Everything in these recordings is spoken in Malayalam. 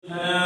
Shri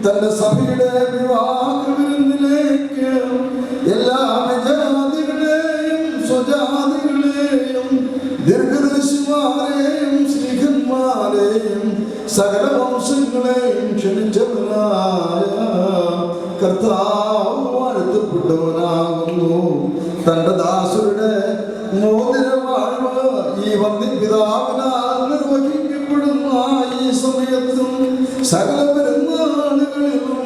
തന്റെ സഭയുടെ വിവാഹ വിരുന്നിലേക്ക് എല്ലാ കർത്താവ് വാഴ്ത്തപ്പെട്ടവനാകുന്നു. തന്റെ ദാസരുടെ മോതിരവാഴ്വ് ഈ വന്യപിതാവിനാൽ നിർവഹിക്കപ്പെടുന്ന ഈ സമയത്തും സകല പെരുന്നാളുകളിലും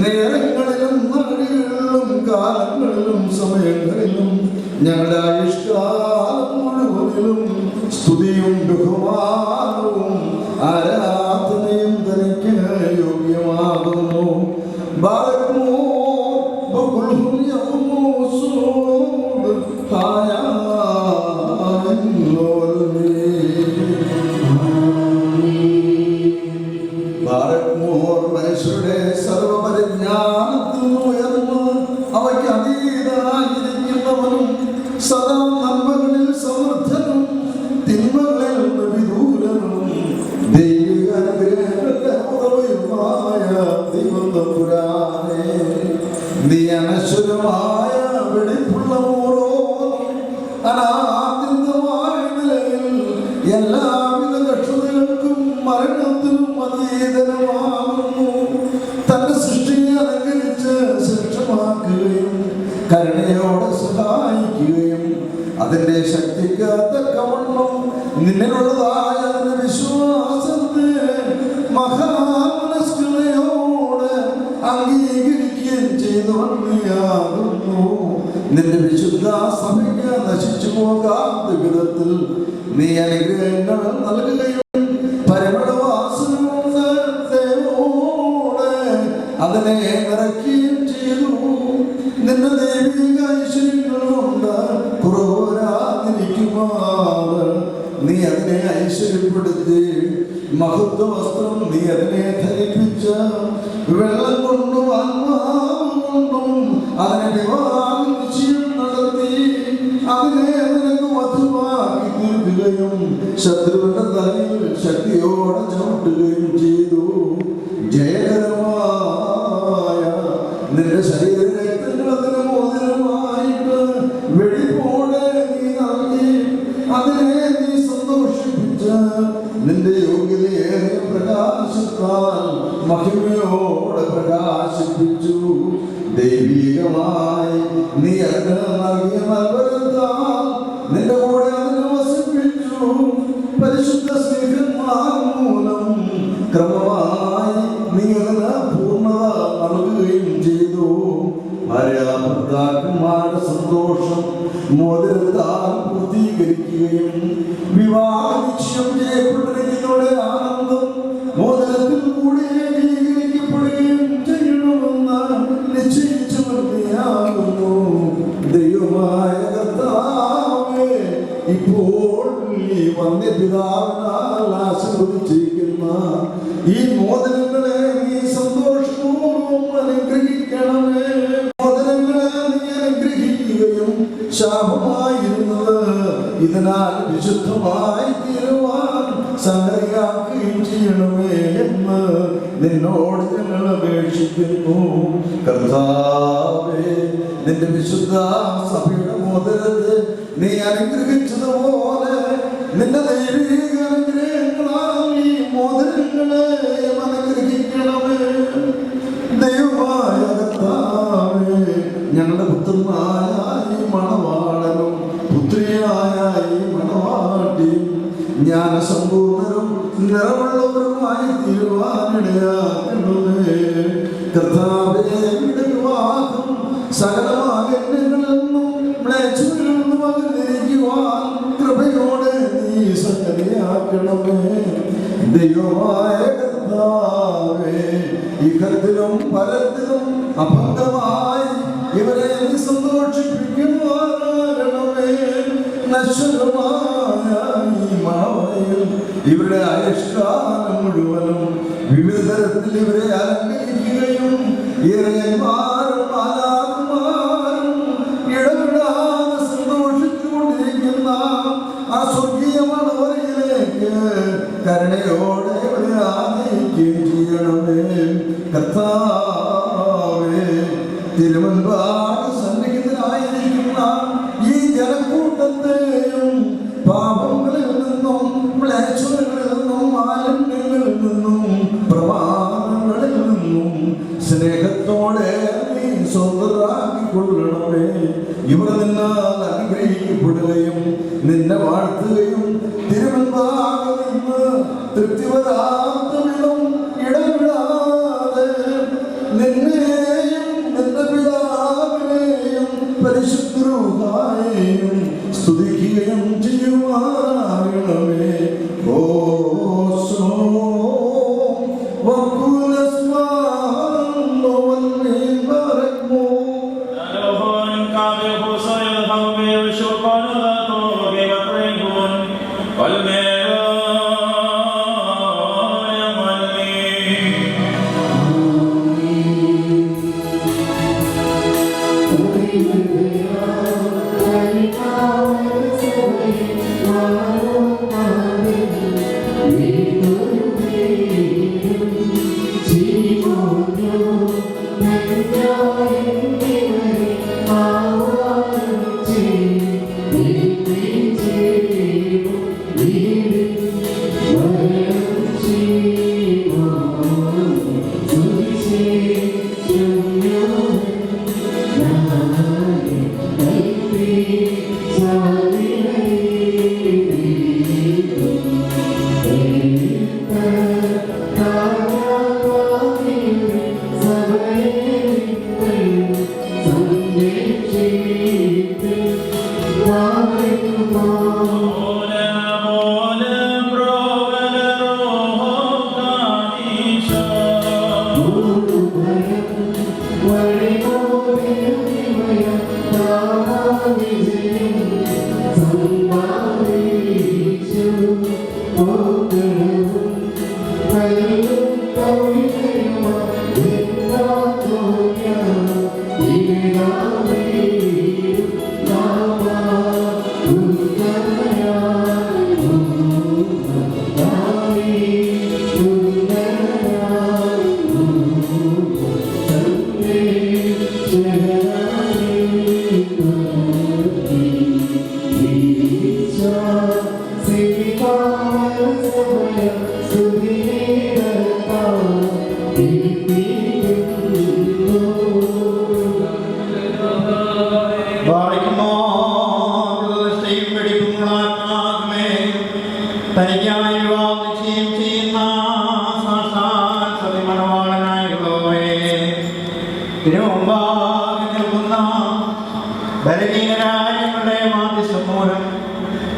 നേരങ്ങളിലും നാടുകളിലും കാലങ്ങളിലും സമയങ്ങളിലും ഞങ്ങളുടെ ആയുഷ്കാലം മുഴുവനിലും സ്തുതിയും ബഹുമാനവും ആരാധനയും തനിക്ക് യോഗ്യമാകുന്നു. മനുഷ്യരുടെ സർവപരിജ്ഞാനത്തിൽ ഉയർന്ന് അവയ്ക്ക് അതീതനായിരിക്കുന്നവനും സദാ നന്മകളിൽ സമർത്ഥനും തിന്മകളിൽ നിന്ന് വിദൂരനും ദൈവിക അനുഗ്രഹമായ ദൈവം തമ്പുരാനേ, നീ അനശ്വരമായ വെടിപ്പുള്ള അനാദ്യന്തമായ നിലയിൽ എല്ലാവിധ കക്ഷതകൾക്കും മരണത്തിനും അതീതനമാകുന്നു. തന്റെ സൃഷ്ടിയെ അലങ്കരിച്ച് ശ്രേഷ്ഠമാക്കുകയും കരുണയോടെ സഹായിക്കുകയും അതിന്റെ ശക്തിക്ക് തക്കവണ്ണം നിന്നിലുള്ളതായ അതിന്റെ വിശ്വാസത്തെ മഹാമനസ്കതയോടെ അംഗീകരിക്കുകയും ചെയ്തുകൊണ്ടിയാകുന്നു. നിന്റെ വിശുദ്ധ സഭയ്ക്ക് നശിച്ചു പോകാത്ത വിധത്തിൽ നീ അനുഗ്രഹങ്ങൾ നൽകുകയും പരിമളവാസനോടെ അതിനെ നിറയ്ക്കുകയും ചെയ്തു. നിന്റെ ദൈവിക ഐശ്വര്യങ്ങൾ കൊണ്ട് കുറവരാതിരിക്കുമാറ് നീ അതിനെ ഐശ്വര്യപ്പെടുത്തി മഹത്വ വസ്ത്രം നീ അതിനെ ധരിപ്പിച്ച് വെള്ളം കൊണ്ടും ആത്മാവ് കൊണ്ടും അതിനെ വിവാഹ നിശ്ചയം നടത്തി അതിനെ നിനക്ക് വധുവാക്കി തീർക്കുകയും ശത്രുവിന്റെ തലയിൽ ശക്തിയോടെ ചവിട്ടുകയും ചെയ്തു. ജയകരമായ നിന്റെ ശരീരരക്തങ്ങൾ അതിന് മോതിരമായിട്ട് വെടിപ്പോടെ നീ നൽകി അതിനെ നീ സന്തോഷിപ്പിച്ച് നിന്റെ യോഗ്യതയേറെ പ്രകാശത്താൽ മഹിമയോടെ പ്രകാശിപ്പിച്ചു. ദൈവികമായി നീ അതിന് നൽകിയ നൽവരത്താൽ നിന്റെ കൂടെ അതിനെ വസിപ്പിച്ചു. പരിശുദ്ധ സ്നേഹന്മാർ മൂലം ക്രമമായി നീ അതിന് പൂർണ്ണത നൽകുകയും ചെയ്തു. ഭാര്യാഭർത്താക്കന്മാരുടെ സന്തോഷം മോതിരത്താൽ പൂർത്തീകരിക്കുകയും വിവാഹ നിശ്ചയം ചെയ്യപ്പെട്ടിരിക്കുന്നവരുടെ ആനന്ദം മോതിരത്തിൽ കൂടി ഏകീകരിക്കപ്പെടുകയും ചെയ്യണമെന്ന് നിശ്ചയിച്ചു നിർത്തിയാകുന്നു. ദൈവമായ കർത്താവേ, ഇപ്പോൾ ഈ വന്യപിതാവിനാൽ ആശീർവദിച്ചിരിക്കുന്ന ഈ മോതിരങ്ങളെ നീ സന്തോഷപൂർവ്വം അനുഗ്രഹിക്കണമേ. മോതിരങ്ങളെ നീ അനുഗ്രഹിക്കുകയും ശാപമായിരുന്നത് ഇതിനാൽ വിശുദ്ധമായി തീരുവാൻ സഹായിക്കുകയും ചെയ്യണമേ എന്ന് നിന്നോട് ഞങ്ങൾ അപേക്ഷിക്കുന്നു. കർത്താവേ, നിന്റെ വിശുദ്ധ സഭയുടെ മോതിരത്തെ നീ അനുഗ്രഹിച്ചതുപോലെ നിന്റെ ദൈവിക അനുഗ്രഹങ്ങളാൽ ഈ മോതിരങ്ങളെ അനുഗ്രഹിക്കണമേ. ദൈവമായ കർത്താവേ, ഞങ്ങളുടെ പുത്രനായ ഈ മണവാളനും പുത്രിയായ ഈ മണവാട്ടിയും ജ്ഞാനസമ്പൂർണരും നിറമുള്ളവരുമായി തീരുവാനിടയാക്കണമേ. കർത്താവേ, വിവാഹം സകലമാകങ്ങളിൽ നിന്നും മ്ലേച്ഛതകളിൽ നിന്നും അകന്നിരിക്കുവാൻ കൃപയോടെ നീ സകലയാക്കണമേ. ദൈവമായ കർത്താവേ, ഇഹത്തിലും പരത്തിലും അഭംഗമായി ഇവരെ സന്തോഷിപ്പിക്കുവാനാകണമേ. നശ്വരമായ ഈ മാവയിൽ ഇവരുടെ ആയുഷ്കാലം മുഴുവനും വിവിധ തരത്തിൽ ഇവരെ അലങ്കരിക്കുകയും ഇറയന്മാരും മാലാഖമാരും ഇടപെടാതെ സന്തോഷിച്ചുകൊണ്ടിരിക്കുന്ന ആ സ്വർഗീയ മണവരയിലേക്ക് കരുണയോടെ ഇവരെ ആനയിക്കുകയും ചെയ്യണമേ. കർത്താവേ, തിരുമുൻപാട് സന്നിഹിതരായിരിക്കുന്ന ഈ ജനക്കൂട്ടത്തെയും പാപങ്ങളിൽ നിന്നും മ്ലേച്ഛതകളിൽ നിന്നും മാലിന്യങ്ങളിൽ നിന്നും പ്രമാണങ്ങളിൽ നിന്നും സ്നേഹത്തോടെ ദൈവമേ, ഇവർ നിന്നാൽ അനുഗ്രഹിക്കപ്പെടുകയും നിന്നെ വാഴ്ത്തുകയും തിരുവൻപാകെ നിന്ന് തൃപ്തി വരാത്ത വിധം ഇടവിടാതെ നിന്നെയും നിന്റെ പിതാവിനെയും പരിശുദ്ധരൂഹായെയും സ്തുതിക്കുകയും ചെയ്യുമാറാകണമേ. ഓശോ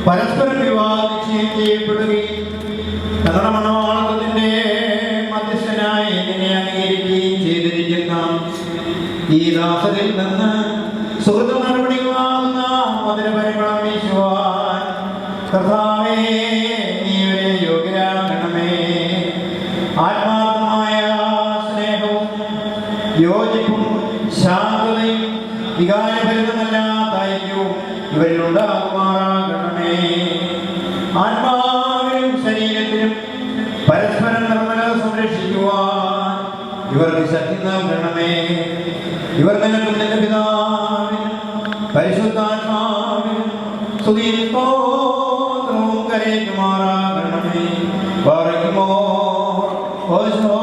പരസ്പരം വിവാദിക്കുകയും ചെയ്യപ്പെടുകയും തങ്ങളുടെ മണവാളത്തിന്റെ മധ്യസ്ഥനായി എന്നെ അംഗീകരിക്കുകയും ചെയ്തിരിക്കുന്ന ഈ ദാസരിൽ നിന്ന് സുഹൃത്ത് നടപടികളാകുന്ന മധുരപരിമളം വീശുവാൻ കർത്താവേ നീ ഒരു യോഗ്യരാകണമേ. ആത്മാർത്ഥമായ സ്നേഹവും യോജിപ്പും ശാന്തതയും വികാരഭരിതമല്ലാത്ത ഐക്യവും ഇവരിലുണ്ടാകുമാറാകണമേ. ആത്മാവിലും ശരീരത്തിലും പരസ്പരം നിർമ്മല സംരക്ഷിക്കുവാൻ ഇവർക്ക് ശക്തി നൽകണമേ. ഇവർ നിനക്കും നിന്റെ പിതാവിനും പരിശുദ്ധാത്മാവിനും സ്തുതിയും സ്തോത്രവും കരയുമാറാകണമേ. പറയുമോ ഓശോ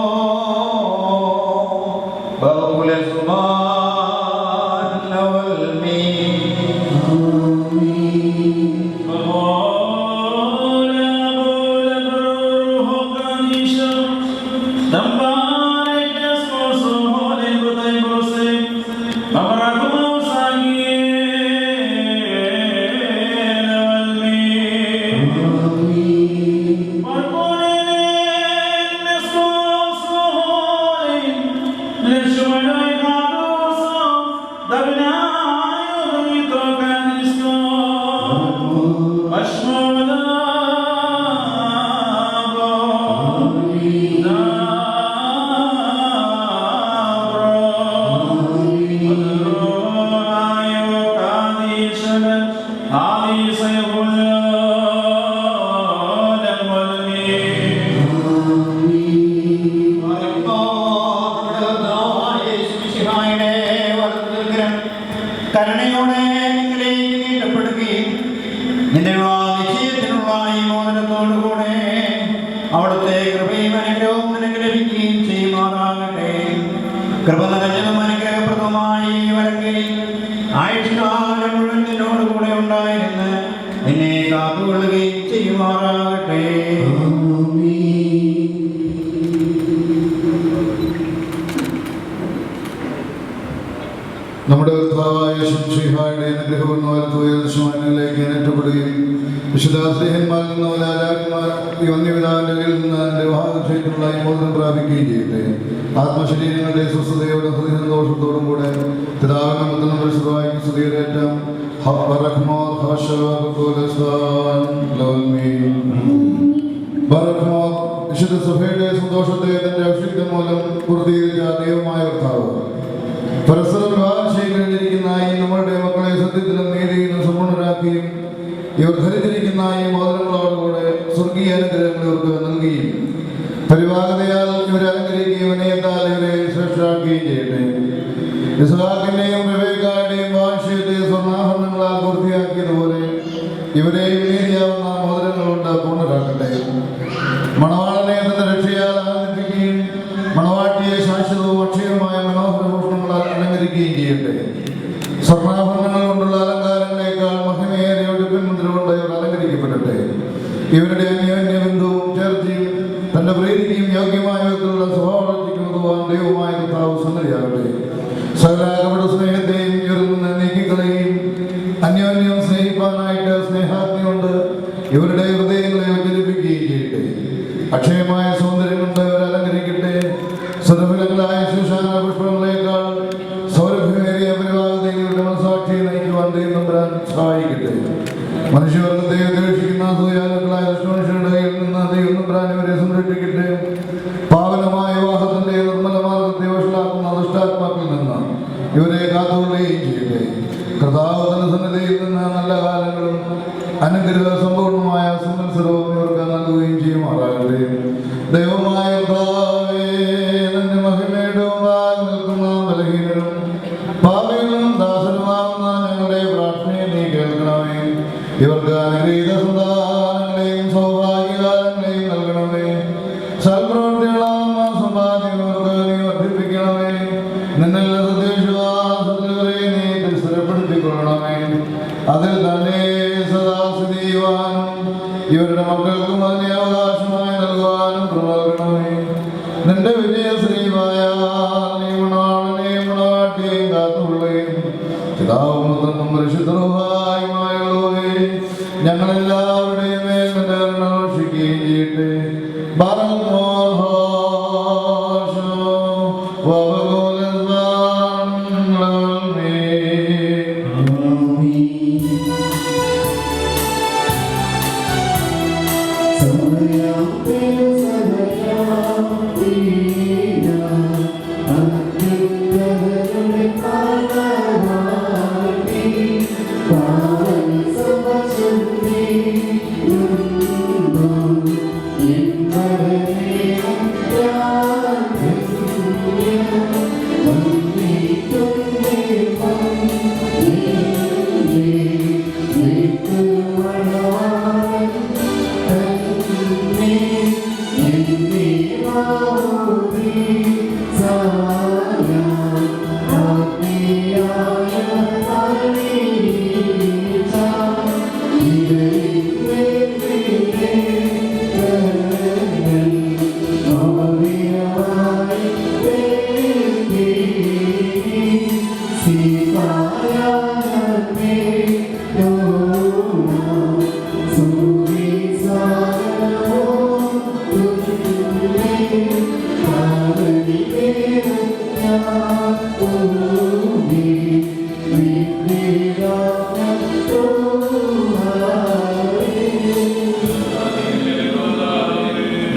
ബഹുലസുമാ കരുണയോടെ നിങ്ങളിലേക്ക് നീട്ടപ്പെടുകയും നിന്റെ നിശ്ചയത്തിനുള്ള ഈ മോചനത്തോടുകൂടെ അവിടുത്തെ കൃപയും അനുഗ്രഹവും നിനക്ക് ലഭിക്കുകയും ചെയ്യുമാറാകട്ടെ. കൃപ നിറഞ്ഞതും അനുഗ്രഹപ്രദമായി വരങ്കി ആയുഷ്കാലം മുഴുവൻ നിന്നോടുകൂടെ ഉണ്ടായിരുന്ന് നിന്നെ കാത്തുകൊള്ളുകയും ചെയ്യുമാറാകട്ടെ. നമ്മുടെ കർത്താവായ ശംശിഹായുടെ അനുഗ്രഹവും വലത്തുയർച്ചമാനിലേക്ക് ഏറ്റപ്പെടുകയും വിശുദ്ധാശ്രീഹന്മാരിൽ നിന്ന് രാജാക്കന്മാർ ഈ വന്യപിതാവിൻ്റെ കയ്യിൽ നിന്ന് എൻ്റെ വിവാഹക്ഷേത്രങ്ങളായി മോചനം പ്രാപിക്കുകയും ചെയ്യട്ടെ. ആത്മശരീരങ്ങളുടെ സ്വസ്ഥതയോടും ഹൃദയസന്തോഷത്തോടും കൂടെ പിതാവിനും പുത്രനും പരിശുദ്ധമായും സ്തുതികരേറ്റം വിശുദ്ധ സഭയുടെ സന്തോഷത്തെ തന്റെ അഭിഷിക്തം മൂലം പൂർത്തീകരിച്ച ദൈവമായ കർത്താവ് പരസ്പരം വിവാഹം ചെയ്തിരിക്കുന്ന ഈ നമ്മളുടെ മക്കളെ സത്യത്തിലും നീതിയിലും സമ്പൂർണ്ണരാക്കുകയും ഇവർ ധരിച്ചിരിക്കുന്ന ഈ മോദനങ്ങളോടുകൂടെ സ്വർഗീയ അനുഗ്രഹങ്ങൾ ഇവർക്ക് നൽകുകയും പരിവാഹതയാൽ ഇവരെ അലങ്കരിക്കുകയും വിനയത്താൽ ഇവരെ ശ്രേഷ്ഠരാക്കുകയും ചെയ്യട്ടെ. ഇസ്ഹാക്കിന്റെയും റിബേക്കായുടെയും വാർഷികത്തെ സ്വർണ്ണാഭരണങ്ങളാൽ പൂർത്തിയാക്കിയതുപോലെ ഇവരെയും നീതിയാവുന്ന മോദനങ്ങൾ കൊണ്ട് പൂർണ്ണരാക്കട്ടെ. മണവാളനെ തന്റെ രക്ഷയാൽ ആനന്ദിപ്പിക്കുകയും മണവാട്ടിയെ ശാശ്വതവും അക്ഷയവുമായ മനോഹരഭൂഷണങ്ങളാൽ അലങ്കരിക്കുകയും ചെയ്യട്ടെ. സ്വർണ്ണാഭരണങ്ങൾ കൊണ്ടുള്ള അലങ്കാരങ്ങളേക്കാൾ മഹിമയേറിയ ഒടുക്കൻമുദ്ര കൊണ്ട് ഇവർ അലങ്കരിക്കപ്പെടട്ടെ. ഇവരുടെ അന്യോന്യ ബന്ധവും ചേർച്ചയും തന്റെ പ്രീതിക്കും യോഗ്യമായ വിധത്തിലുള്ള സ്വഭാവത്തിനും ഉതകുവാൻ ദൈവമായ കർത്താവ് സന്നദ്ധയാകട്ടെ. സകലാകപട സ്നേഹത്തെയും ഇവരിൽ നിന്ന് നീക്കിക്കളയുകയും അന്യോന്യം സ്നേഹിപ്പാനായിട്ട് സ്നേഹാഗ്നി കൊണ്ട് ഇവരുടെ ഹൃദയങ്ങളെ ഉജ്ജ്വലിപ്പിക്കുകയും ചെയ്യട്ടെ. അക്ഷയമായ സൗന്ദര്യം കൊണ്ട് ഇവർ അലങ്കരിക്കട്ടെ. സുരഭിലങ്ങളായ ശുശാന പുഷ്പങ്ങളേക്കാൾ സൗരഭ്യമേറിയ പരിവാഹതയുടെ മനസാക്ഷിയെ നയിക്കുവാൻ ദൈവം തമ്പുരാൻ സഹായിക്കട്ടെ. മനുഷ്യവർഗത്തെ ഉപേക്ഷിക്കുന്ന സൂയാലുക്കളായ ദുഷ്ടമനുഷ്യരുടെ കയ്യിൽ നിന്ന് ദൈവം തമ്പുരാൻ ഇവരെ സംരക്ഷിക്കട്ടെ. പാവനമായ വിവാഹത്തിന്റെ നിർമ്മല മാർഗത്തെ വഷളാക്കുന്ന ദുഷ്ടാത്മാക്കളിൽ നിന്ന് ഇവരെ കാത്തുകൊള്ളുകയും ചെയ്യട്ടെ. കർത്താവ് തന്റെ സന്നിധിയിൽ നിന്ന് നല്ല കാലങ്ങളും അനുഗ്രഹ സമ്പൂർണമായ സംവത്സരവും ഇവർക്ക് നൽകുകയും ചെയ്യുമാറാകട്ടെ. ദൈവമായ കർത്താവേ, നിന്റെ മഹിമയുടെ മുമ്പാകെ നിൽക്കുന്ന ബലഹീനരും പാപികളും ദാസരുമാകുന്ന ഞങ്ങളുടെ പ്രാർത്ഥനയെ നീ കേൾക്കണമേ. ഇവർക്ക് അനുഗ്രഹീത സന്താനങ്ങളെയും സൗഭാഗ്യകാലങ്ങളെയും നൽകണമേ. സൽപ്രവൃത്തികളാകുന്ന സമ്പാദ്യം ഇവർക്ക് നീ വർദ്ധിപ്പിക്കണമേ. നിന്നെല്ലാം സത്യവിശ്വാസത്തിലവരെ നീ സ്ഥിരപ്പെടുത്തിക്കൊള്ളണമേ. അതിൽ തന്നെ സദാസ്ഥിതിയുവാനും ഇവരുടെ മക്കൾക്കും അതിനെ അവകാശമായി നൽകുവാനും പ്രവർത്തനമേ. നിന്റെ വിജയശ്രീമായ നീ മണവാളനെയും മണവാട്ടിയെയും കാത്തുകൊള്ളുകയും പിതാവും പുത്രനും പരിശുദ്ധനുമായുള്ളവേ ഞങ്ങളെല്ലാവരുടെയും മേൽ നിന്റെ കരുണ വർഷിക്കുകയും ചെയ്യട്ടെ.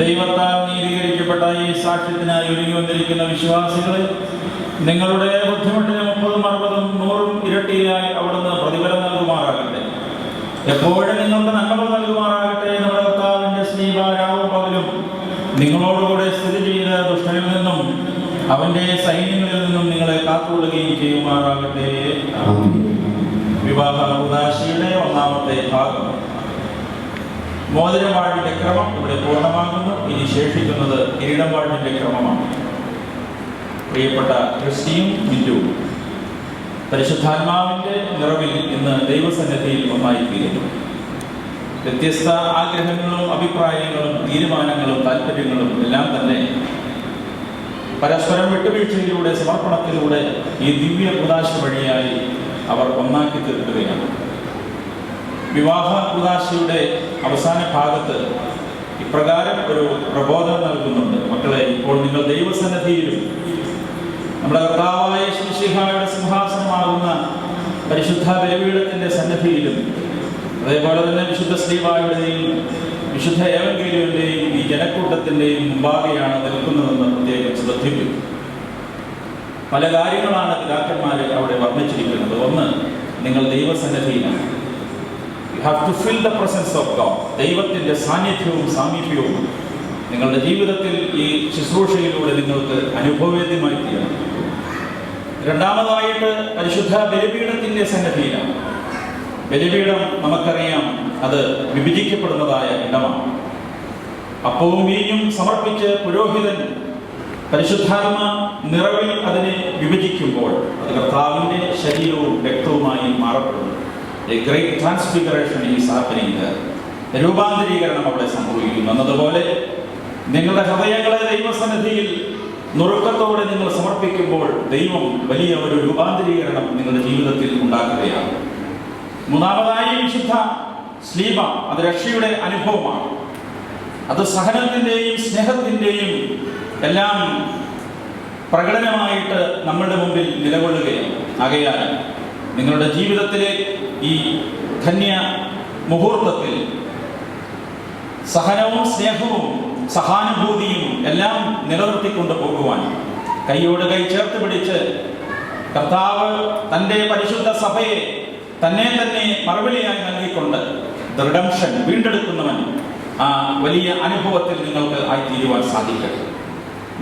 ദൈവത്താൽ നീതീകരിക്കപ്പെട്ട ഈ സാക്ഷ്യത്തിനായി ഒരുങ്ങി വന്നിരിക്കുന്ന വിശ്വാസികളെ നിങ്ങളുടെ ബുദ്ധിമുട്ടിന് 30, 60, 100 ഇരട്ടിയായി അവിടുന്ന് പ്രതിഫലം നൽകുമാറാകട്ടെ. എപ്പോഴും നിങ്ങൾക്ക് നന്മകൾ നൽകുമാറാകട്ടെ. നമ്മുടെ കർത്താവിന്റെ സ്നേഹരാവും പകലും നിങ്ങളോടുകൂടെ സ്ഥിതി ചെയ്ത ദുഷ്ടനിൽ നിന്നും അവന്റെ സൈന്യങ്ങളിൽ നിന്നും നിങ്ങളെ കാത്തുകൊള്ളുകയും ചെയ്യുമാറാകട്ടെ. വിവാഹ ഉദാശിയുടെ 1ാമത്തെ ഭാഗം. മോതിരവാഴിന്റെ ക്രമം ഇവിടെ പൂർണ്ണമാകുന്നു. ഇനി ശേഷിക്കുന്നത് കിരീടവാഴിന്റെ ക്രമമാണ്. പ്രിയപ്പെട്ട ക്രിസ്റ്റിയും മിന്റുവും പരിശുദ്ധാത്മാവിൻ്റെ നിറവിൽ ഇന്ന് ദൈവസന്നിധിയിൽ ഒന്നായി തീരുന്നു. വ്യത്യസ്ത ആഗ്രഹങ്ങളും അഭിപ്രായങ്ങളും തീരുമാനങ്ങളും താല്പര്യങ്ങളും എല്ലാം തന്നെ പരസ്പരം വിട്ടുവീഴ്ചയിലൂടെ സമർപ്പണത്തിലൂടെ ഈ ദിവ്യ കൂദാശ വഴിയായി അവർ ഒന്നാക്കി തീർക്കുകയാണ്. വിവാഹ കൂദാശയുടെ അവസാന ഭാഗത്ത് ഇപ്രകാരം ഒരു പ്രബോധനം നൽകുന്നുണ്ട്. മക്കളെ, ഇപ്പോൾ നിങ്ങൾ ദൈവസന്നിധിയിലും നമ്മുടെ കർത്താവായ യേശുമിശിഹായുടെ സിംഹാസനമാകുന്ന പരിശുദ്ധ ബലിപീഠത്തിൻ്റെ സന്നിധിയിലും അതേപോലെ തന്നെ വിശുദ്ധ ശ്ലീബായുടെയും വിശുദ്ധ ഏവങ്കേലിയന്റെയും ഈ ജനക്കൂട്ടത്തിൻ്റെയും മുമ്പാകെയാണ് നിൽക്കുന്നതെന്ന് പ്രത്യേകം ശ്രദ്ധിക്കും. പല കാര്യങ്ങളാണ് പിതാക്കന്മാർ അവിടെ വർണ്ണിച്ചിരിക്കുന്നത്. ഒന്ന്, നിങ്ങൾ ദൈവസന്നിധിയിലാണ്. You have to feel the presence of God. ദൈവത്തിൻ്റെ സാന്നിധ്യവും സാമീപ്യവും നിങ്ങളുടെ ജീവിതത്തിൽ ഈ ശുശ്രൂഷയിലൂടെ നിങ്ങൾക്ക് അനുഭവവേദ്യമായി തീരണം. രണ്ടാമതായിട്ട് പരിശുദ്ധ ബലിപീഠത്തിൻ്റെ സന്നിധിയിലാണ്. ബലിപീഠം നമുക്കറിയാം, അത് വിഭജിക്കപ്പെടുന്നതായ ഇടമാണ്. അപ്പവും വീഞ്ഞും സമർപ്പിച്ച് പുരോഹിതൻ പരിശുദ്ധാത്മ നിറവിൽ അതിനെ വിഭജിക്കുമ്പോൾ അത് കർത്താവിൻ്റെ ശരീരവും രക്തവുമായി മാറപ്പെടുന്നു. A great transfiguration is happening there. രൂപാന്തരീകരണം അവിടെ സംഭവിക്കുന്നു. എന്നതുപോലെ നിങ്ങളുടെ ഹൃദയങ്ങളെ ദൈവസന്നിധിയിൽ നുറുക്കത്തോടെ നിങ്ങൾ സമർപ്പിക്കുമ്പോൾ ദൈവം വലിയ ഒരു രൂപാന്തരീകരണം നിങ്ങളുടെ ജീവിതത്തിൽ ഉണ്ടാക്കുകയാണ്. മൂന്നാമതായി വിശുദ്ധ ശ്ലീബ, അത് രക്ഷയുടെ അനുഭവമാണ്. അത് സഹനത്തിൻ്റെയും സ്നേഹത്തിൻ്റെയും എല്ലാം പ്രകടനമായിട്ട് നമ്മളുടെ മുമ്പിൽ നിലകൊള്ളുകയാണ്. ആകയാൽ നിങ്ങളുടെ ജീവിതത്തിലെ ഈ ധന്യ മുഹൂർത്തത്തിൽ സഹനവും സ്നേഹവും സഹാനുഭൂതിയും എല്ലാം നിലനിർത്തിക്കൊണ്ട് പോകുവാൻ കൈയോട് കൈ ചേർത്ത് പിടിച്ച് കർത്താവ് തൻ്റെ പരിശുദ്ധ സഭയെ തന്നെ മറുപടിയായി നൽകിക്കൊണ്ട് റിഡംഷൻ വീണ്ടെടുക്കുന്നവൻ ആ വലിയ അനുഭവത്തിൽ നിങ്ങൾക്ക് ആയിത്തീരുവാൻ സാധിക്കട്ടെ.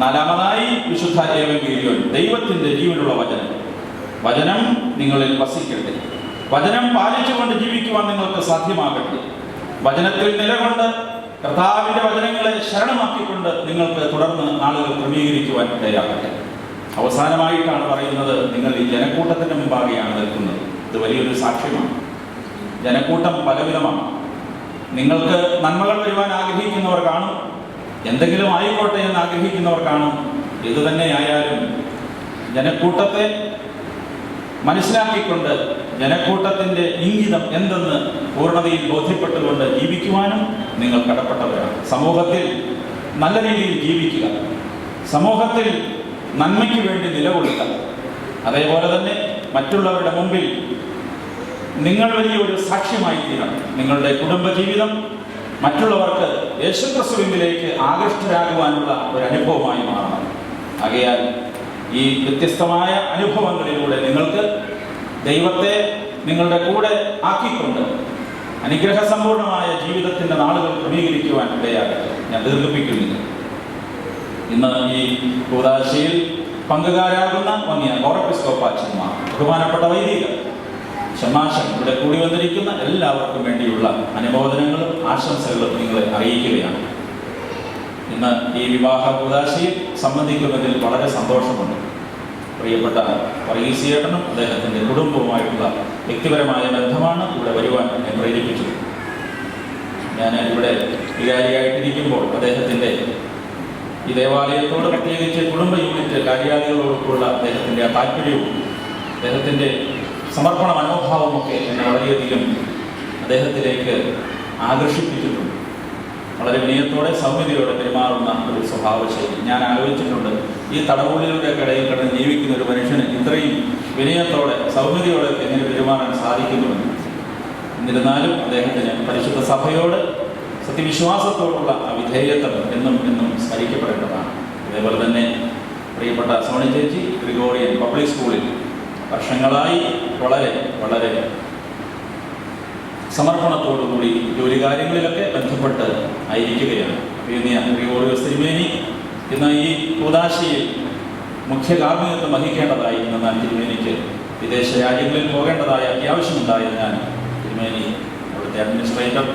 നാലാമതായി വിശുദ്ധ ഏവങ്കേലിയോൻ, ദൈവത്തിൻ്റെ ജീവനുള്ള വചനം. വചനം നിങ്ങളിൽ വസിക്കട്ടെ. വചനം പാലിച്ചുകൊണ്ട് ജീവിക്കുവാൻ നിങ്ങൾക്ക് സാധ്യമാകട്ടെ. വചനത്തിൽ നിലകൊണ്ട് കർത്താവിൻ്റെ വചനങ്ങളെ ശരണമാക്കിക്കൊണ്ട് നിങ്ങൾക്ക് തുടർന്ന് നാളുകൾ ക്രമീകരിക്കുവാൻ ഇടയാകട്ടെ. അവസാനമായിട്ടാണ് പറയുന്നത്, നിങ്ങൾ ഈ ജനക്കൂട്ടത്തിൻ്റെ മുമ്പാകെയാണ് നിൽക്കുന്നത്. ഇത് വലിയൊരു സാക്ഷ്യമാണ്. ജനക്കൂട്ടം പലവിധമാണ്. നിങ്ങൾക്ക് നന്മകൾ വരുവാൻ ആഗ്രഹിക്കുന്നവർ കാണും, എന്തെങ്കിലും ആയിക്കോട്ടെ എന്ന് ആഗ്രഹിക്കുന്നവർ കാണും. ഇതുതന്നെയായാലും ജനക്കൂട്ടത്തെ മനസ്സിലാക്കിക്കൊണ്ട് ജനക്കൂട്ടത്തിൻ്റെ ഇംഗിതം എന്തെന്ന് പൂർണ്ണതയിൽ ബോധ്യപ്പെട്ടുകൊണ്ട് ജീവിക്കുവാനും നിങ്ങൾ കടപ്പെട്ടവരാണ്. സമൂഹത്തിൽ നല്ല രീതിയിൽ ജീവിക്കുക, സമൂഹത്തിൽ നന്മയ്ക്ക് വേണ്ടി നിലകൊള്ളുക. അതേപോലെ തന്നെ മറ്റുള്ളവരുടെ മുമ്പിൽ നിങ്ങൾ വലിയൊരു സാക്ഷ്യമായി തീരണം. നിങ്ങളുടെ കുടുംബജീവിതം മറ്റുള്ളവർക്ക് യേശുക്രിസ്തുവിലേക്ക് ആകൃഷ്ടരാകുവാനുള്ള ഒരു അനുഭവമായി മാറണം. ആകയാൽ ഈ വ്യത്യസ്തമായ അനുഭവങ്ങളിലൂടെ നിങ്ങൾക്ക് ദൈവത്തെ നിങ്ങളുടെ കൂടെ ആക്കിക്കൊണ്ട് അനുഗ്രഹസമ്പൂർണമായ ജീവിതത്തിൻ്റെ നാളുകൾ ക്രമീകരിക്കുവാൻ ഇടയാകട്ടെ. ഞാൻ ദീർഘിപ്പിക്കുന്നില്ല. ഇന്ന് ഈ കൂദാശയിൽ പങ്കുകാരാകുന്ന വന്യ ഓറപ്പിസ്കോപ്പാച്ചന്മാർ, ബഹുമാനപ്പെട്ട വൈദികർ, ഷമാശൻ, ഇവിടെ കൂടി വന്നിരിക്കുന്ന എല്ലാവർക്കും വേണ്ടിയുള്ള അനുമോദനങ്ങളും ആശംസകളും നിങ്ങളെ അറിയിക്കുകയാണ്. ഇന്ന് ഈ വിവാഹ കൂദാശയിൽ സംബന്ധിക്കുന്നതിൽ വളരെ സന്തോഷമുണ്ട്. പ്രിയപ്പെട്ട വർഗീസിയേട്ടനും അദ്ദേഹത്തിൻ്റെ കുടുംബവുമായിട്ടുള്ള വ്യക്തിപരമായ ബന്ധമാണ് ഇവിടെ വരുവാൻ എന്നെ പ്രേരിപ്പിച്ചത്. ഞാൻ ഇവിടെ വികാരിയായിട്ടിരിക്കുമ്പോൾ അദ്ദേഹത്തിൻ്റെ ഈ ദേവാലയത്തോട്, പ്രത്യേകിച്ച് കുടുംബ യൂണിറ്റ് കാര്യാദികളോടൊപ്പമുള്ള അദ്ദേഹത്തിൻ്റെ ആ താല്പര്യവും അദ്ദേഹത്തിൻ്റെ സമർപ്പണ മനോഭാവമൊക്കെ എന്നെ വളരെയധികം അദ്ദേഹത്തിലേക്ക് ആകർഷിപ്പിച്ചിട്ടുണ്ട്. വളരെ വിനയത്തോടെ സൗമ്യതയോടെ പെരുമാറുന്ന ഒരു സ്വഭാവശൈലി. ഞാൻ ആലോചിച്ചിട്ടുണ്ട്, ഈ തടവുള്ളികളുടെ ഇടയിൽ കിടന്ന് ജീവിക്കുന്ന ഒരു മനുഷ്യന് ഇത്രയും വിനയത്തോടെ സൗമ്യതയോടെ എങ്ങനെ പെരുമാറാൻ സാധിക്കുന്നുവെന്ന്. എന്നിരുന്നാലും അദ്ദേഹത്തിന് പരിശുദ്ധ സഭയോട് സത്യവിശ്വാസത്തോടുള്ള ആ വിധേയത്വം എന്നും സ്മരിക്കപ്പെടേണ്ടതാണ്. അതേപോലെ തന്നെ പ്രിയപ്പെട്ട സോണി ചേച്ചി ഗ്രിഗോറിയൻ പബ്ലിക് സ്കൂളിൽ വർഷങ്ങളായി വളരെ വളരെ സമർപ്പണത്തോടുകൂടി ജോലി കാര്യങ്ങളിലൊക്കെ ബന്ധപ്പെട്ട് ആയിരിക്കുകയാണ്. ഗ്രിഗോറിയോസ് തിരുമേനി ഇന്ന് ഈ കൂദാശയിൽ മുഖ്യ കാർമ്മികത്വം വഹിക്കേണ്ടതായി എന്നാൽ തിരുമേനിക്ക് വിദേശ രാജ്യങ്ങളിൽ പോകേണ്ടതായ അത്യാവശ്യമുണ്ടായതിനാൽ തിരുമേനി അവിടുത്തെ അഡ്മിനിസ്ട്രേറ്റർ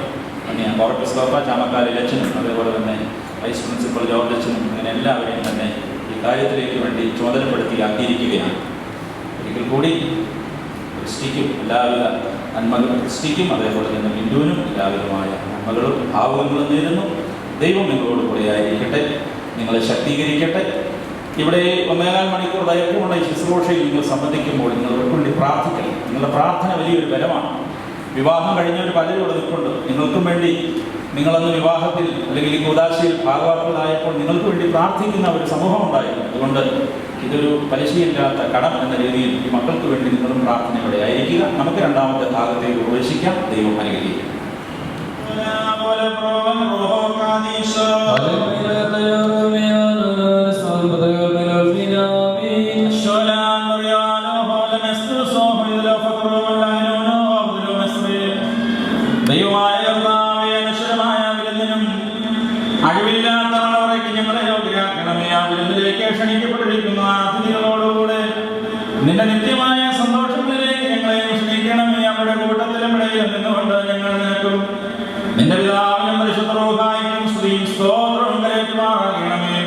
ഓറപ്പിസ്കോപ്പ ചാമക്കാലി അച്ഛനും അതേപോലെ തന്നെ വൈസ് പ്രിൻസിപ്പൽ ജോർജ് അച്ഛനും അങ്ങനെ എല്ലാവരെയും തന്നെ ഈ കാര്യത്തിലേക്ക് വേണ്ടി ചുമതലപ്പെടുത്തി ആക്കിയിരിക്കുകയാണ്. ഒരിക്കൽ കൂടി ക്രിസ്റ്റിക്കും എല്ലാവിധ നന്മകളും, ക്രിസ്റ്റിക്കും അതേപോലെ തന്നെ ബിന്ദുവിനും എല്ലാവിധമായ നന്മകളും ഭാവുകങ്ങളും നേരുന്നു. ദൈവം നിങ്ങളോട് കൂടെയായിരിക്കട്ടെ, നിങ്ങളെ ശക്തീകരിക്കട്ടെ. ഇവിടെ 1.25 മണിക്കൂർ ദൈർഘ്യമുള്ള ഈ ശുശ്രൂഷയിൽ നിങ്ങൾ സംബന്ധിക്കുമ്പോൾ നിങ്ങൾക്ക് വേണ്ടി പ്രാർത്ഥിക്കണം. നിങ്ങളുടെ പ്രാർത്ഥന വലിയൊരു ബലമാണ്. വിവാഹം കഴിഞ്ഞവർ പലരും ഇവിടെ നിൽക്കുന്നുണ്ട്. നിങ്ങൾക്കും വേണ്ടി നിങ്ങളന്ന് വിവാഹത്തിൽ അല്ലെങ്കിൽ ഈ കൂദാശയിൽ ഭാഗവാക്കുകളായപ്പോൾ നിങ്ങൾക്ക് വേണ്ടി പ്രാർത്ഥിക്കുന്ന ഒരു സമൂഹം ഉണ്ടായിരുന്നു. അതുകൊണ്ട് ഇതൊരു പലിശയില്ലാത്ത കടം എന്ന രീതിയിൽ ഈ മക്കൾക്ക് വേണ്ടി നിങ്ങളും പ്രാർത്ഥനയോടെ ആയിരിക്കുക. നമുക്ക് രണ്ടാമത്തെ ഭാഗത്തേക്ക് പ്രവേശിക്കാം. ദൈവം അനുഗ്രഹിക്കും. ദൈവമായ അഴിവില്ലാത്ത മണവറയ്ക്ക് ഞങ്ങളെ യോഗ്യരാക്കണമേ. ആ വിരുന്നിലേക്ക് ക്ഷണിക്കപ്പെട്ടിരിക്കുന്ന അതിഥികളോടുകൂടെ നിന്റെ നിത്യമായ സന്തോഷങ്ങളിലേക്ക് ഞങ്ങളെ ക്ഷണിക്കണമേ. അവരുടെ കൂട്ടത്തിലും ഇടയിലും നിന്നുകൊണ്ട് ഞങ്ങൾ നിനക്കും നിന്റെ പിതാവിനും പരിശുദ്ധ റൂഹായിക്കും സ്തുതിയും സ്തോത്രവും കരേറ്റുമാറാകണമേ.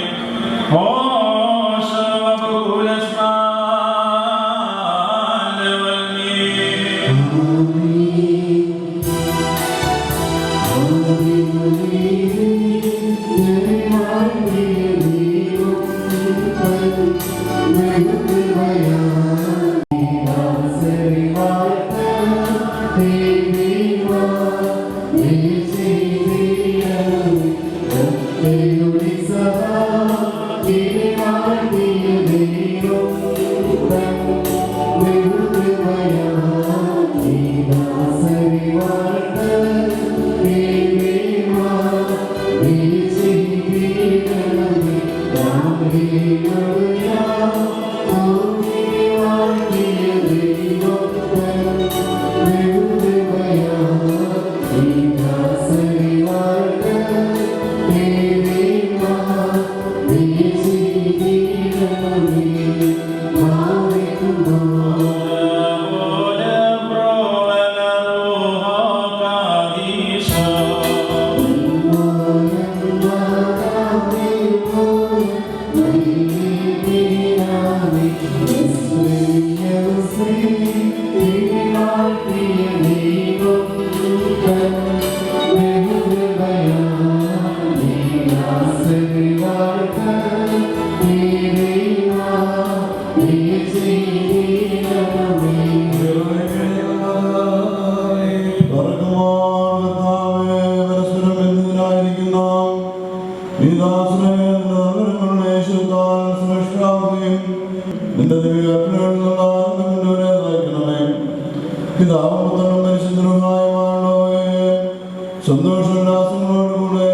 സന്തോഷോല്ലാസങ്ങളോടുകൂടെ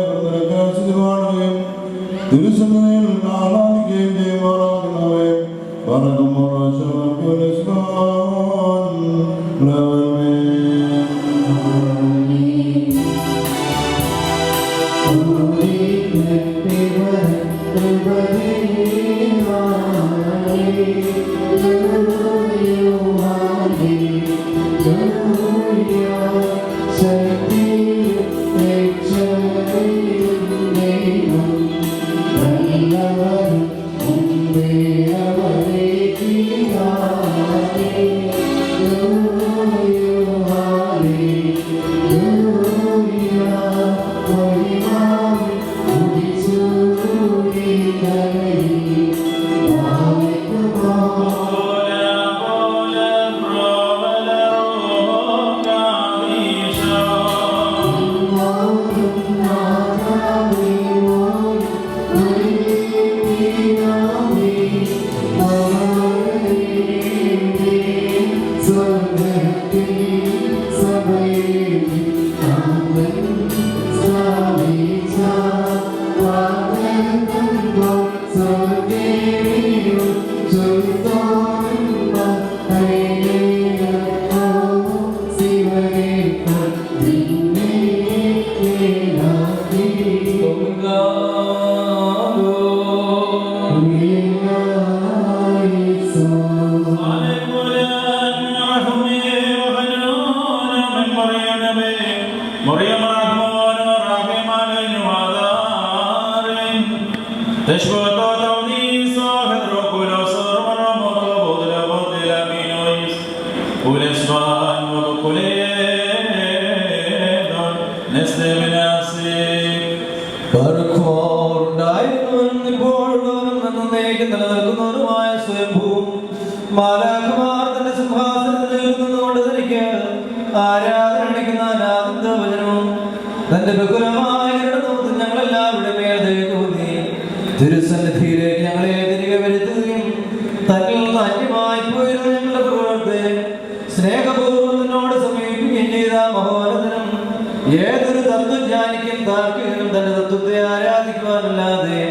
സ്തുതിപാടുകയും തിരുസന്നിധിയിൽ ആരാധിക്കുകയും ചെയ്യുമാറാകണമേ. Ule മാലാഖമാർ തന്റെ സിംഹാസനത്തിൽ നിന്നുകൊണ്ട് തനിക്ക് ആരാധന അണിക്കുന്ന ആനന്ദവചനവും തന്റെ ബഹുലമായ കരുണയും ഞങ്ങളെല്ലാവരുടെ മേൽ ദയ തോന്നി തിരുസന്നിധിയിലേക്ക് ഞങ്ങളെ തിരികെ വരുത്തുകയും തന്നിൽ നിന്ന് അന്യമായി പോയിരുന്ന ഞങ്ങളുടെ പ്രവർത്തത്തെ സ്നേഹപൂർവ്വം നിന്നോട് സമീപിക്കുകയും ചെയ്ത മഹോന്നതനും ഏതൊരു തത്വജ്ഞാനിക്കും താൽക്കാലികം തന്റെ തത്വത്തെ ആരാധിക്കുവാനല്ലാതെ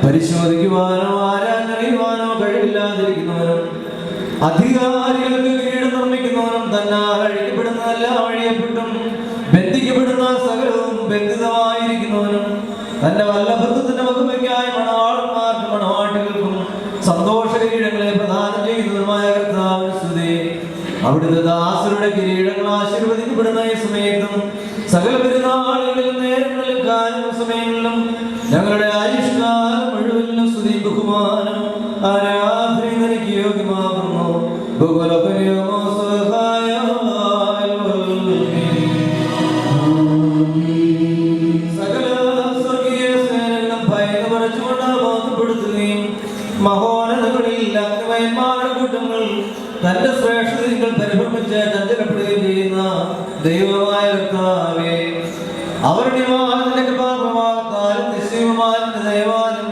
പരിശോധിക്കുവാനോ ആരാധനയുവാനോ കഴിവില്ലാതിരിക്കുന്നവനും അധികാരികൾക്ക് കിരീടം നിർമ്മിക്കുന്നവനും തന്നാൽ അഴിക്കപ്പെടുന്നതെല്ലാം അഴിയപ്പെട്ടും ബന്ധിക്കപ്പെടുന്ന സകലവും ബന്ധിതമായിരിക്കുന്നവനും തന്റെ വല്ലഭത്വത്തിന്റെ മഹിമയ്ക്കായി മണവാളന്മാർക്കും മണവാട്ടികൾക്കും സന്തോഷ കിരീടങ്ങളെ പ്രദാനം ചെയ്യുന്നതുമായ കർത്താവിന് സ്തുതി. അവിടുത്തെ ദാസരുടെ കിരീടങ്ങൾ ആശീർവദിക്കപ്പെടുന്ന ഈ സമയത്തും സകല പെരുന്നാളുകളിലും നേരങ്ങളിലും കാലവും സമയങ്ങളിലും ഞങ്ങളുടെ ആയുഷ്കാലം മുഴുവനും സ്തുതി ബഹുമാനം ആരാധന എനിക്ക് യോഗ്യമാകുന്നു. ബഹുലപര്യമോ സഹായ സകല സ്വർഗീയ സേനകളും ഭയന്ന് പറിച്ചുകൊണ്ട് ബോധപ്പെടുത്തുകയും മഹോന്നതകളിൽ അഗ്നിമയന്മാരുടെ കൂട്ടങ്ങൾ തന്റെ ശ്രേഷ്ഠതകൾ പരിഭ്രമിച്ച് ചഞ്ചലപ്പെടുകയും ചെയ്യുന്ന ദൈവമായ കർത്താവേ, അവരുടെ കൃപാപ്രഭാവത്താലും നിശ്ചയമായ ദയവാനും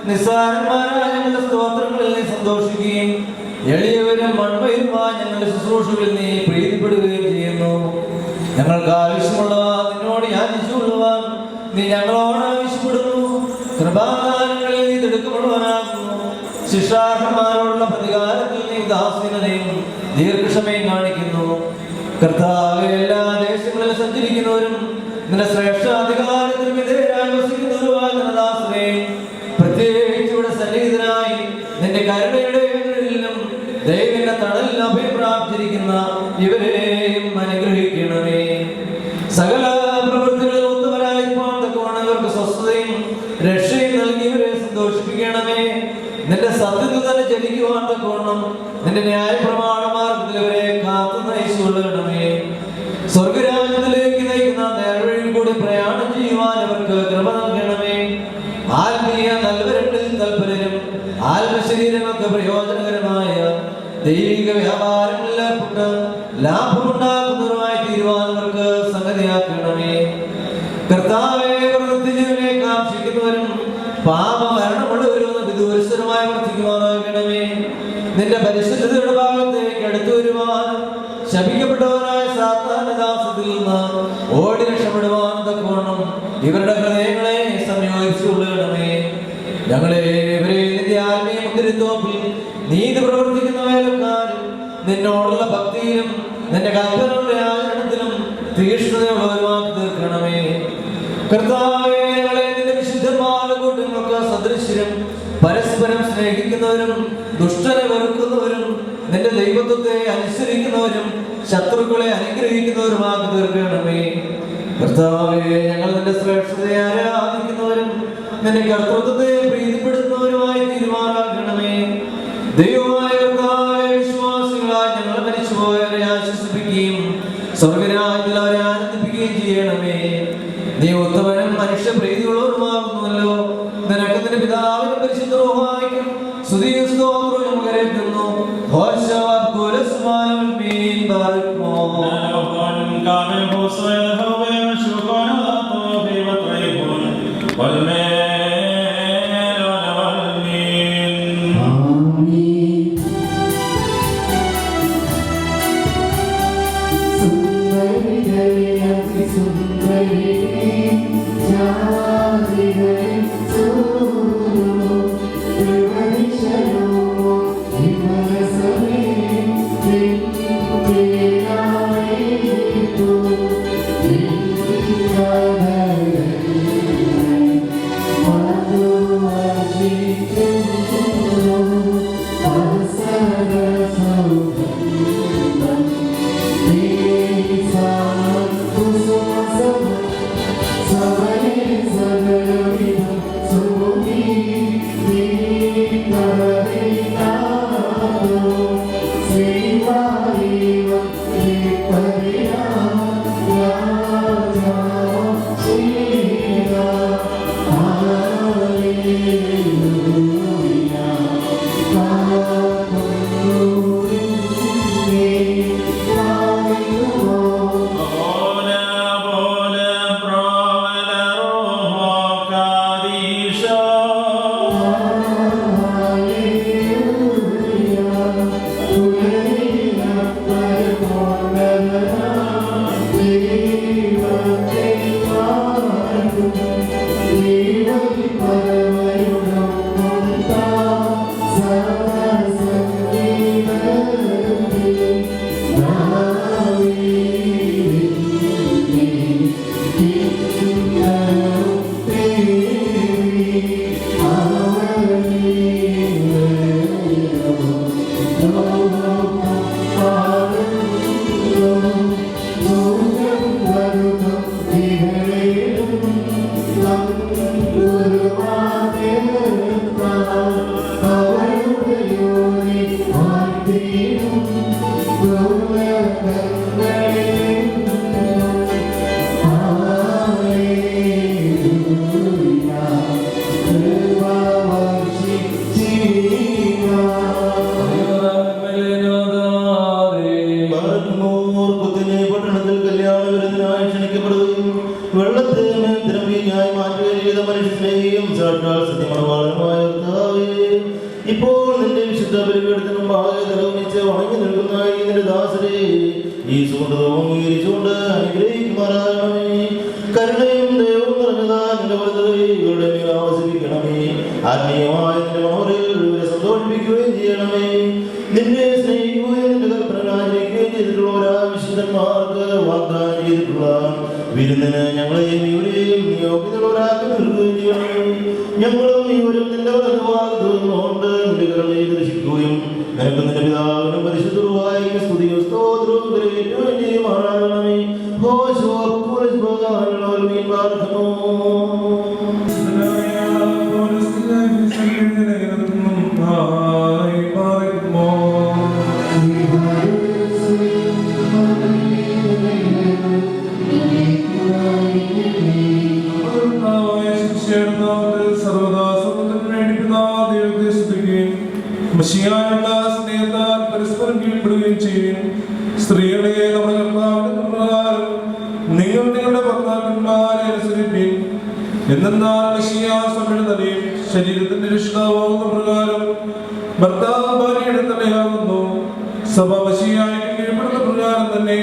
നിസ്സാരന്മാരായ ഞങ്ങളുടെ സ്തോത്രങ്ങളിൽ നീ സന്തോഷിക്കുകയും എളിയവരും മൺമയുമായ ഞങ്ങളുടെ ശുശ്രൂഷകളിൽ നീ പ്രീതിപ്പെടുകയും ചെയ്യുന്നു. ഞങ്ങൾക്ക് ആവശ്യമുള്ളവ നിന്നോട് യാചിച്ചുകൊള്ളുക നീ ഞങ്ങളോട് ആവശ്യപ്പെടുന്നു. കൃപാദാനങ്ങളിൽ നീ തിടുക്കമുള്ളവനാകുന്നു. ശിക്ഷാർഹന്മാരോടുള്ള പ്രതികാരത്തിൽ നീ ഉദാസീനതയും ദീർഘക്ഷമയും കാണിക്കുന്നു. കർത്താവേ, എല്ലാ ദേശങ്ങളിലും സഞ്ചരിക്കുന്നവരും നിന്റെ ശ്രേഷ്ഠാധികാരത്തിന് വിധേയരായി വസിക്കുന്നവരുമായ ദാസനെ പ്രത്യേകിച്ച് ഇവിടെ സന്നിഹിതനായി നിന്റെ കരുണയുടെ കീഴിലും ദൈവത്തിന്റെ തണലിൽ അഭയം പ്രാപിച്ചിരിക്കുന്ന ഇവരെയും അനുഗ്രഹിക്കണമേ. സകല പ്രവൃത്തികളിൽ ഉത്തമരായിരിക്കാൻ തക്കവണ്ണം ഇവർക്ക് സ്വസ്ഥതയും രക്ഷയും നൽകിയവരെ സന്തോഷിപ്പിക്കണമേ. നിന്റെ സത്യത്തിൽ തന്നെ ചലിക്കുവാൻ തക്കവണ്ണം നിന്റെ ന്യായ പ്രമാണ മാർഗത്തിൽ ഇവരെ കാത്തു നയിച്ചുകൊള്ളണമേ. സ്വർഗരാജ്യത്തിലേക്ക് നയിക്കുന്ന നേർവഴിയിൽ കൂടി പ്രയാണം ചെയ്യുവാൻ അവർക്ക് കൃപ നൽകണമേ. ആത്മീയ നൽവരങ്ങളിൽ തൽപരരും ആത്മശരീരങ്ങൾക്ക് പ്രയോജനകരമായ ദൈവിക വ്യാപാരങ്ങളിൽ ഏർപ്പെട്ട് ലാഭമുണ്ടാക്കുന്നവരുമായി തീരുവാനവർക്ക് സംഗതിയാക്കണമേ. കർത്താവേ, നിത്യജീവനെ കാക്ഷിക്കുന്നവരും പാപമരണമുള്ളവരും വിദൂരസ്ഥരമായി വർദ്ധിക്കുവാനാകണമേ. നിന്റെ പരിശുദ്ധതയുടെ ഭാഗത്തേക്ക് അടുത്തു വരുവാനും ശപിക്കപ്പെട്ടവരായ സാത്താന്റെ ദാസത്തിൽ നിന്ന് ഓടി രക്ഷപ്പെടുവാൻ തക്കവണ്ണം ഇവരുടെ ഹൃദയങ്ങളെ സംയോജിച്ചുകൊള്ളണമേ. ഞങ്ങളെ ഇവരെ നിന്റെ ആത്മീയ മുന്തിരിത്തോപ്പിൽ നീതി പ്രവർത്തിക്കുന്ന വേലക്കാരും നിന്നോടുള്ള ഭക്തിയിലും നിന്റെ കൽപ്പനകളുടെ ആചരണത്തിലും തീക്ഷ്ണതയുള്ളവരുമാക്കി തീർക്കണമേ. കർത്താവേ, ഞങ്ങളെ നിന്റെ വിശുദ്ധന്മാരുടെ കൂട്ടങ്ങൾക്ക് സദൃശ്യരും പരസ്പരം സ്നേഹിക്കുന്നവരും ദുഷ്ടനെ വെറുക്കുന്നവരും നിന്റെ ദൈവത്വത്തെ അനുസരിക്കുന്നവരും ശത്രുക്കളെ അനുഗ്രഹിക്കുന്നവരുമാക്കി തീർക്കണമേ. കർത്താവേ, ഞങ്ങൾ നിന്റെ ശ്രേഷ്ഠതയെ ആരാധിക്കുന്നവരും നിന്റെ കർത്തൃത്വത്തെ പ്രീതിപ്പെടുത്തുന്നവരുമായി തീരുമാനാക്കണമേ. ദൈവമായ കർത്താവേ, വിശ്വാസികളായി ഞങ്ങൾ മരിച്ചുപോയവരെ ആശ്വസിപ്പിക്കുകയും സ്വർഗരാജ്യത്തിൽ അവരെ ആനന്ദിപ്പിക്കുകയും ചെയ്യണമേ. നീ ഉത്തമനും മനുഷ്യപ്രീതിയുള്ളവരുമാകുന്നുവല്ലോ. നിനക്ക് നിന്റെ പിതാവിനും പരിശുദ്ധ റൂഹായിക്കും സ്തുതിയും സ്തോത്രവും കരയറ്റുന്നു. Sorry, സ്തുതിച്ചുകൊണ്ട് അംഗീകരിച്ചുകൊണ്ട് അനുഗ്രഹിക്കുമാറാകണമേ. കരുണയും ദൈവവും നിറഞ്ഞതാന്റെ വലതുകൈകളുടെ മേൽ ആവസിപ്പിക്കണമേ. ആത്മീയമായ നിന്റെ മനോഹരയിൽ ഇവരെ സന്തോഷിപ്പിക്കുകയും ചെയ്യണമേ. നിന്നെ സ്നേഹിക്കുകയും നിന്റെ കൽപ്പന ആചരിക്കുകയും ചെയ്തിട്ടുള്ള വിശുദ്ധന്മാർക്ക് വാഗ്ദാനം ചെയ്തിട്ടുള്ള വിരുന്നിന് ഞങ്ങളെയും ഇവരെയും യോഗ്യതയുള്ളവരാക്കി തീർക്കുകയും ചെയ്യണമേ. ഞങ്ങളും ഇവരും നിന്റെ വലതുഭാഗത്ത് നിന്നുകൊണ്ട് നിന്റെ കരുണയിൽ ദർശിക്കുകയും നിനക്ക് നിന്റെ പിതാവിനും പരിശുദ്ധവുമായി സ്തുതിയും സ്തോത്രവും കരയേറ്റുകയും ചെയ്യുമാറാകണമേ. സ്നേഹത്താൽ പരസ്പരം കീഴ്പ്പെടുകയും ചെയ്യും. സ്ത്രീകളെ നമ്മുടെ കർത്താവിന്റെ പ്രകാരം നിങ്ങൾ നിങ്ങളുടെ ഭർത്താക്കന്മാരെ അനുസരിപ്പിൻ. എന്നാൽ മെസ്സിയായുടെ തലയും ശരീരത്തിന്റെ രക്ഷിതാവാകുന്ന പ്രകാരം ഭർത്താവ് ഭാര്യയുടെ തലയാകുന്നു. സഭ മെസ്സിയായ്ക്ക് കീഴ്പ്പെടുന്ന പ്രകാരം തന്നെ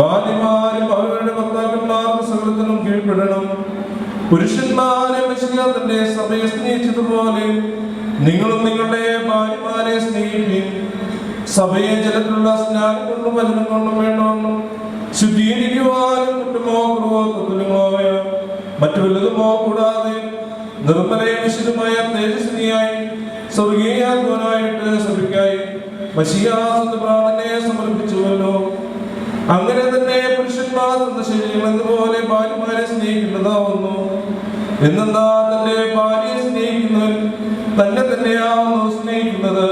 ഭാര്യമാരും അവരുടെ ഭർത്താക്കന്മാർക്ക് സകലത്തിനും കീഴ്പ്പെടണം. പുരുഷന്മാരെ മെസ്സിയ തന്റെ സഭയെ സ്നേഹിച്ചതുപോലെ നിങ്ങളും നിങ്ങളുടെ ഭാര്യമാരെ സ്നേഹിപ്പിൻ. സഭയെ ജലത്തിലുള്ള സ്നാനം കൊണ്ടും വചനം കൊണ്ടും വേണമെന്നും ശുദ്ധീകരിക്കുവാനും കുറ്റമോ കുറവോ തത്തുല്യമായ മറ്റു വല്ലതുമോ കൂടാതെ നിർമ്മലയും വിശുദ്ധമായ തേജസ്വിനിയായി സ്വർഗീയാത്മനായിട്ട് സഭയ്ക്കായി മശിഹാസന്റെ പ്രാണനെ സമർപ്പിച്ചുവല്ലോ. അങ്ങനെ തന്നെ പുരുഷന്മാർ തന്റെ ശരീരം എന്നതുപോലെ ഭാര്യമാരെ സ്നേഹിക്കുന്നതാവുന്നു. എന്നാ തന്റെ ഭാര്യയെ സ്നേഹിക്കുന്നവൻ തന്നെ തന്നെയാവുന്നു സ്നേഹിക്കുന്നത്.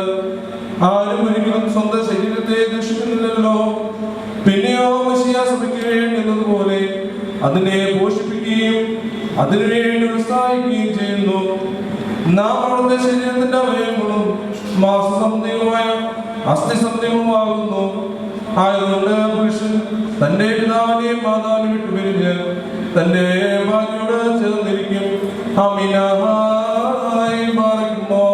ആരും ഒരിക്കലും സ്വന്തം ശരീരത്തെ ദുഷിക്കുന്നില്ലല്ലോ. പിന്നെയോ മശിഹാ സഭയ്ക്ക് വേണ്ടുന്നതുപോലെ അതിനെ പോഷിപ്പിക്കുകയും അതിനുവേണ്ടി ഉത്സാഹിക്കുകയും ചെയ്യുന്നു. നാം അവിടുത്തെ ശരീരത്തിന്റെ അവയവങ്ങളും മാംസസംബന്ധികളുമായ അസ്ഥിസംബന്ധികളുമാകുന്നു. ആയതുകൊണ്ട് പുരുഷൻ തന്റെ പിതാവിനെയും മാതാവിനെ വിട്ടുപിരിഞ്ഞ് തന്റെ ഭാര്യയോട് ചേർന്നിരിക്കും. അമിനായി പാർക്കുമോ.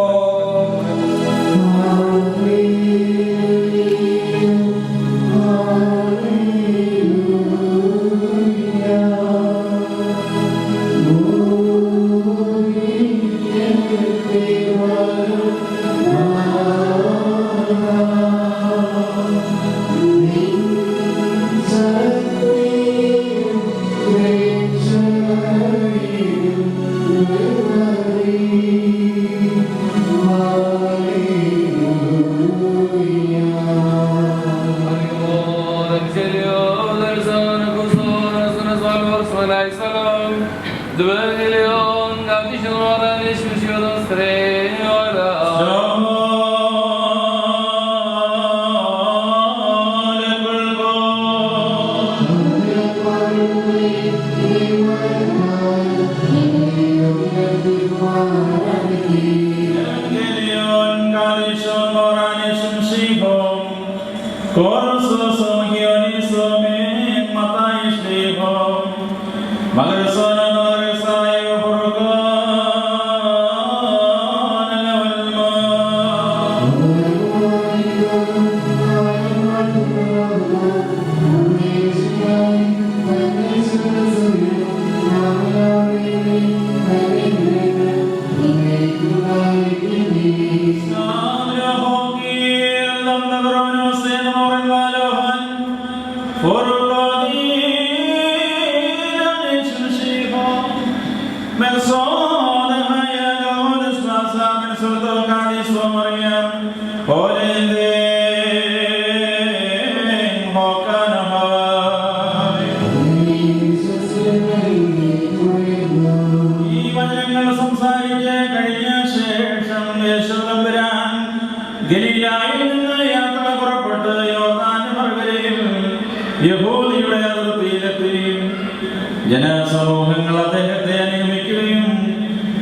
ജനസമൂഹങ്ങൾ അദ്ദേഹത്തെ അനുഗമിക്കുകയും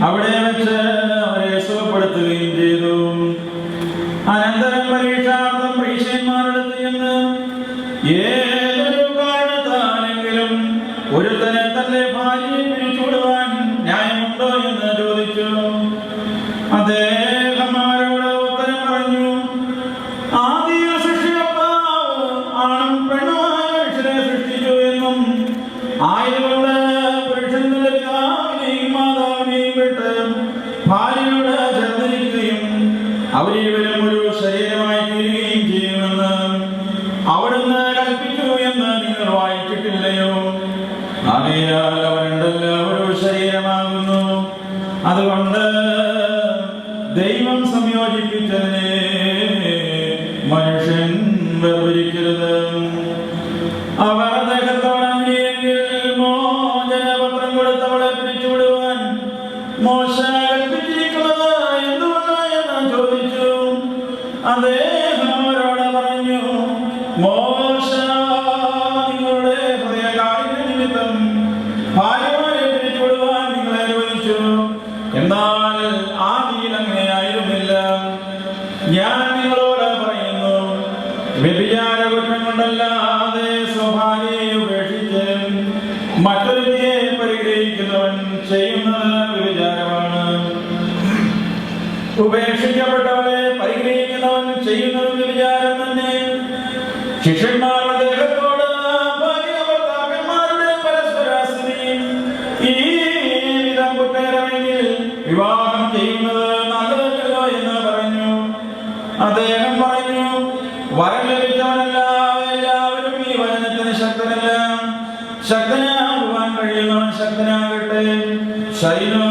അവിടെ വെച്ച് അവരെ സുഖപ്പെടുത്തുകയും ചെയ്തു. അനന്തരം പരീക്ഷാർത്ഥം പരീക്ഷന്മാരെടുത്ത് ചെന്ന് ഏതൊരു കാരണത്താലെങ്കിലും ഒരുത്തനെ തന്റെ ഭാര്യയെ പിരിച്ചുവിടുവാൻ ന്യായമുണ്ടോ എന്ന് ചോദിച്ചു. അദ്ദേഹം അവരോട് ഉത്തരം പറഞ്ഞു, ആദ്യ സൃഷ്ടികർത്താവ് ആണും പെണ്ണുമായി ആയതുകൊണ്ട് പുരുഷൻ തന്റെ പിതാവിനെയും മാതാവിനെയും വിട്ട് ഭാര്യയോട് ചേർന്നിരിക്കുകയും അവരിരുവരും ഒരു ശരീരമായി തീരുകയും ചെയ്യുമെന്ന് അവിടുന്ന് കൽപ്പിച്ചു എന്ന് നിങ്ങൾ വായിച്ചിട്ടില്ലയോ? ആകയാൽ അവർ രണ്ടെല്ലാം ഒരു ശരീരമാകുന്നു. അതുകൊണ്ട് ദൈവം സംയോജിപ്പിച്ചതിനെ മനുഷ്യൻ വേർതിരിക്കരുത്. അവർ അദ്ദേഹത്തോട് അങ്ങനെയെങ്കിൽ മോചനപത്രം കൊടുത്തവളെ പിരിച്ചുവിടുവാൻ മോശ കൽപ്പിച്ചിരിക്കുന്നത് എന്തുകൊണ്ട് എന്ന് ചോദിച്ചു. അദ്ദേഹം അവരോട് പറഞ്ഞു, മോശ നിങ്ങളുടെ ഹൃദയകാഠിന്യ നിമിത്തം ഭാര്യമാരെ പിരിച്ചുവിടുവാൻ നിങ്ങളെ അനുവദിച്ചു. എന്നാൽ ആദിയിൽ അങ്ങനെയായിരുന്നില്ല. ഞാൻ നിങ്ങളോട് പറയുന്നു, വ്യഭിചാര കുറ്റം കൊണ്ടല്ലാതെ സ്വഭാര്യയെ ഉപേക്ഷിച്ച് മറ്റൊരുത്തിയെ പരിഗ്രഹിക്കുന്നവൻ ചെയ്യുന്നത് വ്യഭിചാരമാണ്. ഉപേക്ഷിക്കപ്പെട്ടവളെ പരിഗ്രഹിക്കുന്നവൻ ചെയ്യുന്നത് വ്യഭിചാരം തന്നെ. ശിഷ്യന്മാർ അദ്ദേഹത്തോട് ഭാര്യാഭർത്താക്കന്മാരുടെ പരസ്പരാശ്രയി ഈ വിധം കുറ്റകരമെങ്കിൽ വിവാഹം ചെയ്യുന്നത് നല്ലതല്ലോ എന്ന് പറഞ്ഞു. അദ്ദേഹം പറഞ്ഞു, വരം ലഭിച്ചവനല്ല എല്ലാവരും ഈ വചനത്തിന് ശക്തനല്ല. ശക്തനാകുവാൻ കഴിയുന്നവൻ ശക്തനാകട്ടെ. ശൈലോ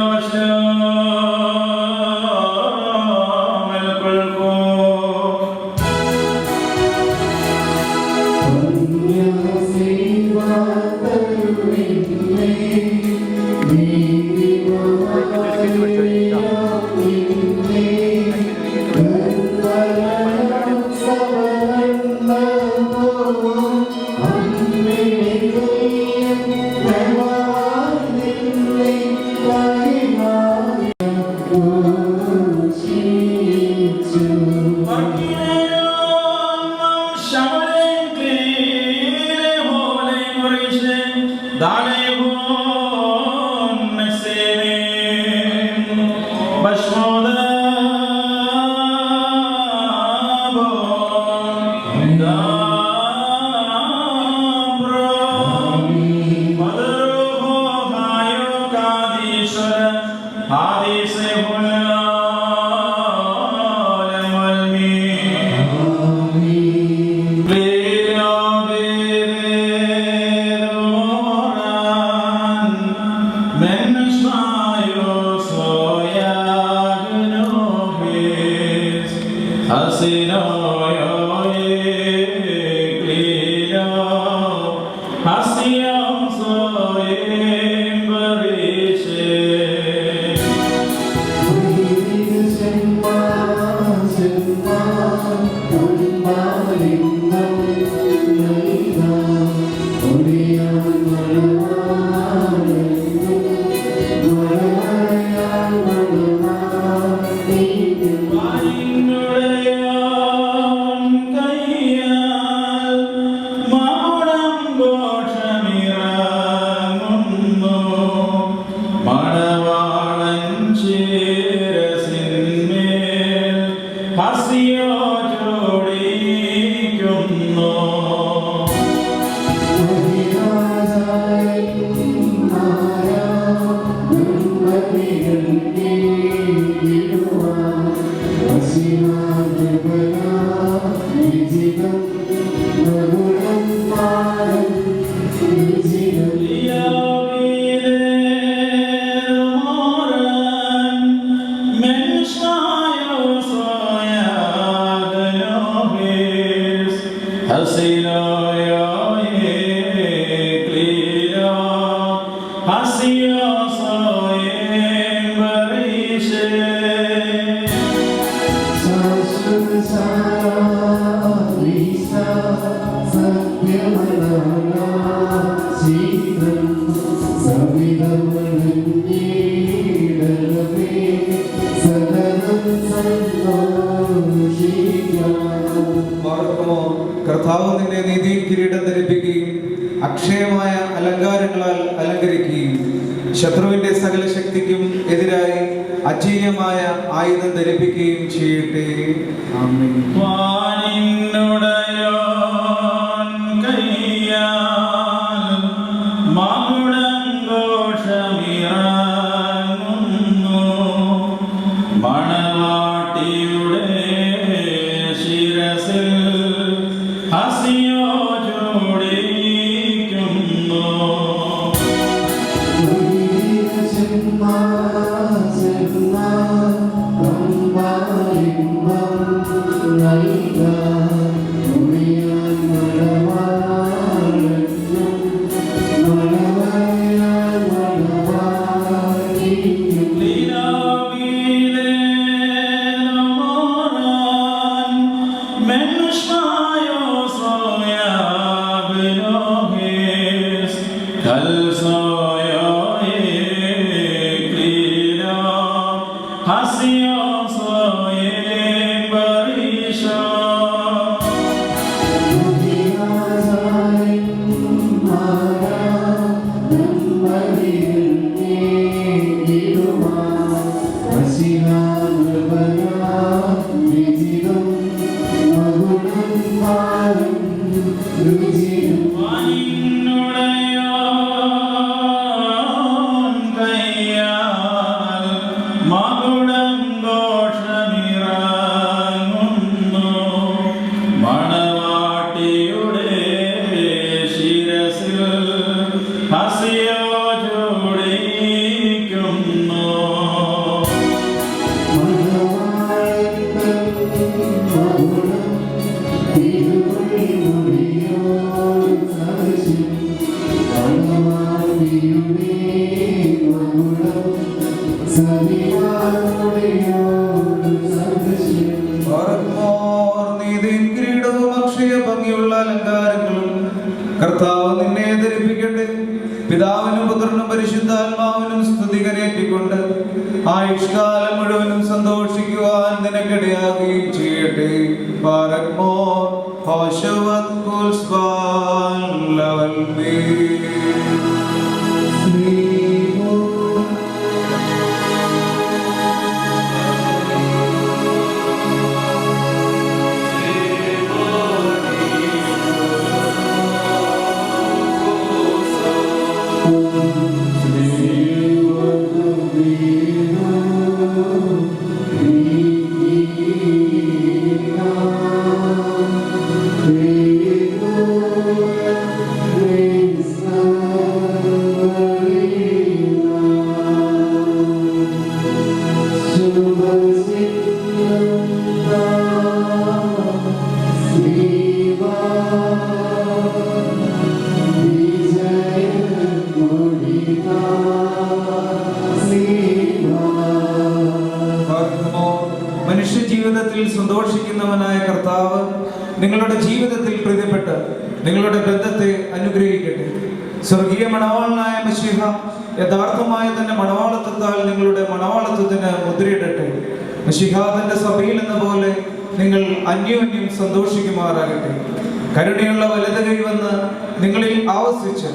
കർത്താവ് നിന്നെ നീതിയിൽ കിരീടം ധരിപ്പിക്കുകയും അക്ഷയമായ അലങ്കാരങ്ങളാൽ അലങ്കരിക്കുകയും ശത്രുവിന്റെ സകല ശക്തിക്കും എതിരായി അജീയമായ ആയുധം ധരിപ്പിക്കുകയും ചെയ്യട്ടെ. ആമേൻ. വാനിന്നുടയോൻ കയ്യാൽ കർത്താവ് നിന്നെ ധരിപ്പിക്കട്ടെ. പിതാവിനും പുത്രനും പരിശുദ്ധാത്മാവിനും സ്തുതി കരേറ്റിക്കൊണ്ട് ആയുഷ്കാലം മുഴുവനും സന്തോഷിക്കുവാൻ നിനക്കിടയാകുകയും ചെയ്യട്ടെ. ബാരക്മോർ ഹോശവത് കുൽസ്വാൻ ലവൽമേ. മനുഷ്യജീവിതത്തിൽ സന്തോഷിക്കുന്നവനായ കർത്താവ് നിങ്ങളുടെ ജീവിതത്തിൽ പ്രീതിപ്പെട്ട് നിങ്ങളുടെ ബന്ധത്തെ അനുഗ്രഹിക്കട്ടെ. സ്വർഗീയ മണവാളനായ മശീഹ യഥാർത്ഥമായ തന്റെ മണവാളത്വത്താൽ നിങ്ങളുടെ മണവാളത്വത്തിന് മുദ്രയിടട്ടെ. മശീഹ തന്റെ സഭയിൽ എന്ന പോലെ നിങ്ങൾ അന്യോന്യം സന്തോഷിക്കുമാറാകട്ടെ. കരുണയുള്ള വലത് കൈ വന്ന് നിങ്ങളിൽ ആവസിച്ച്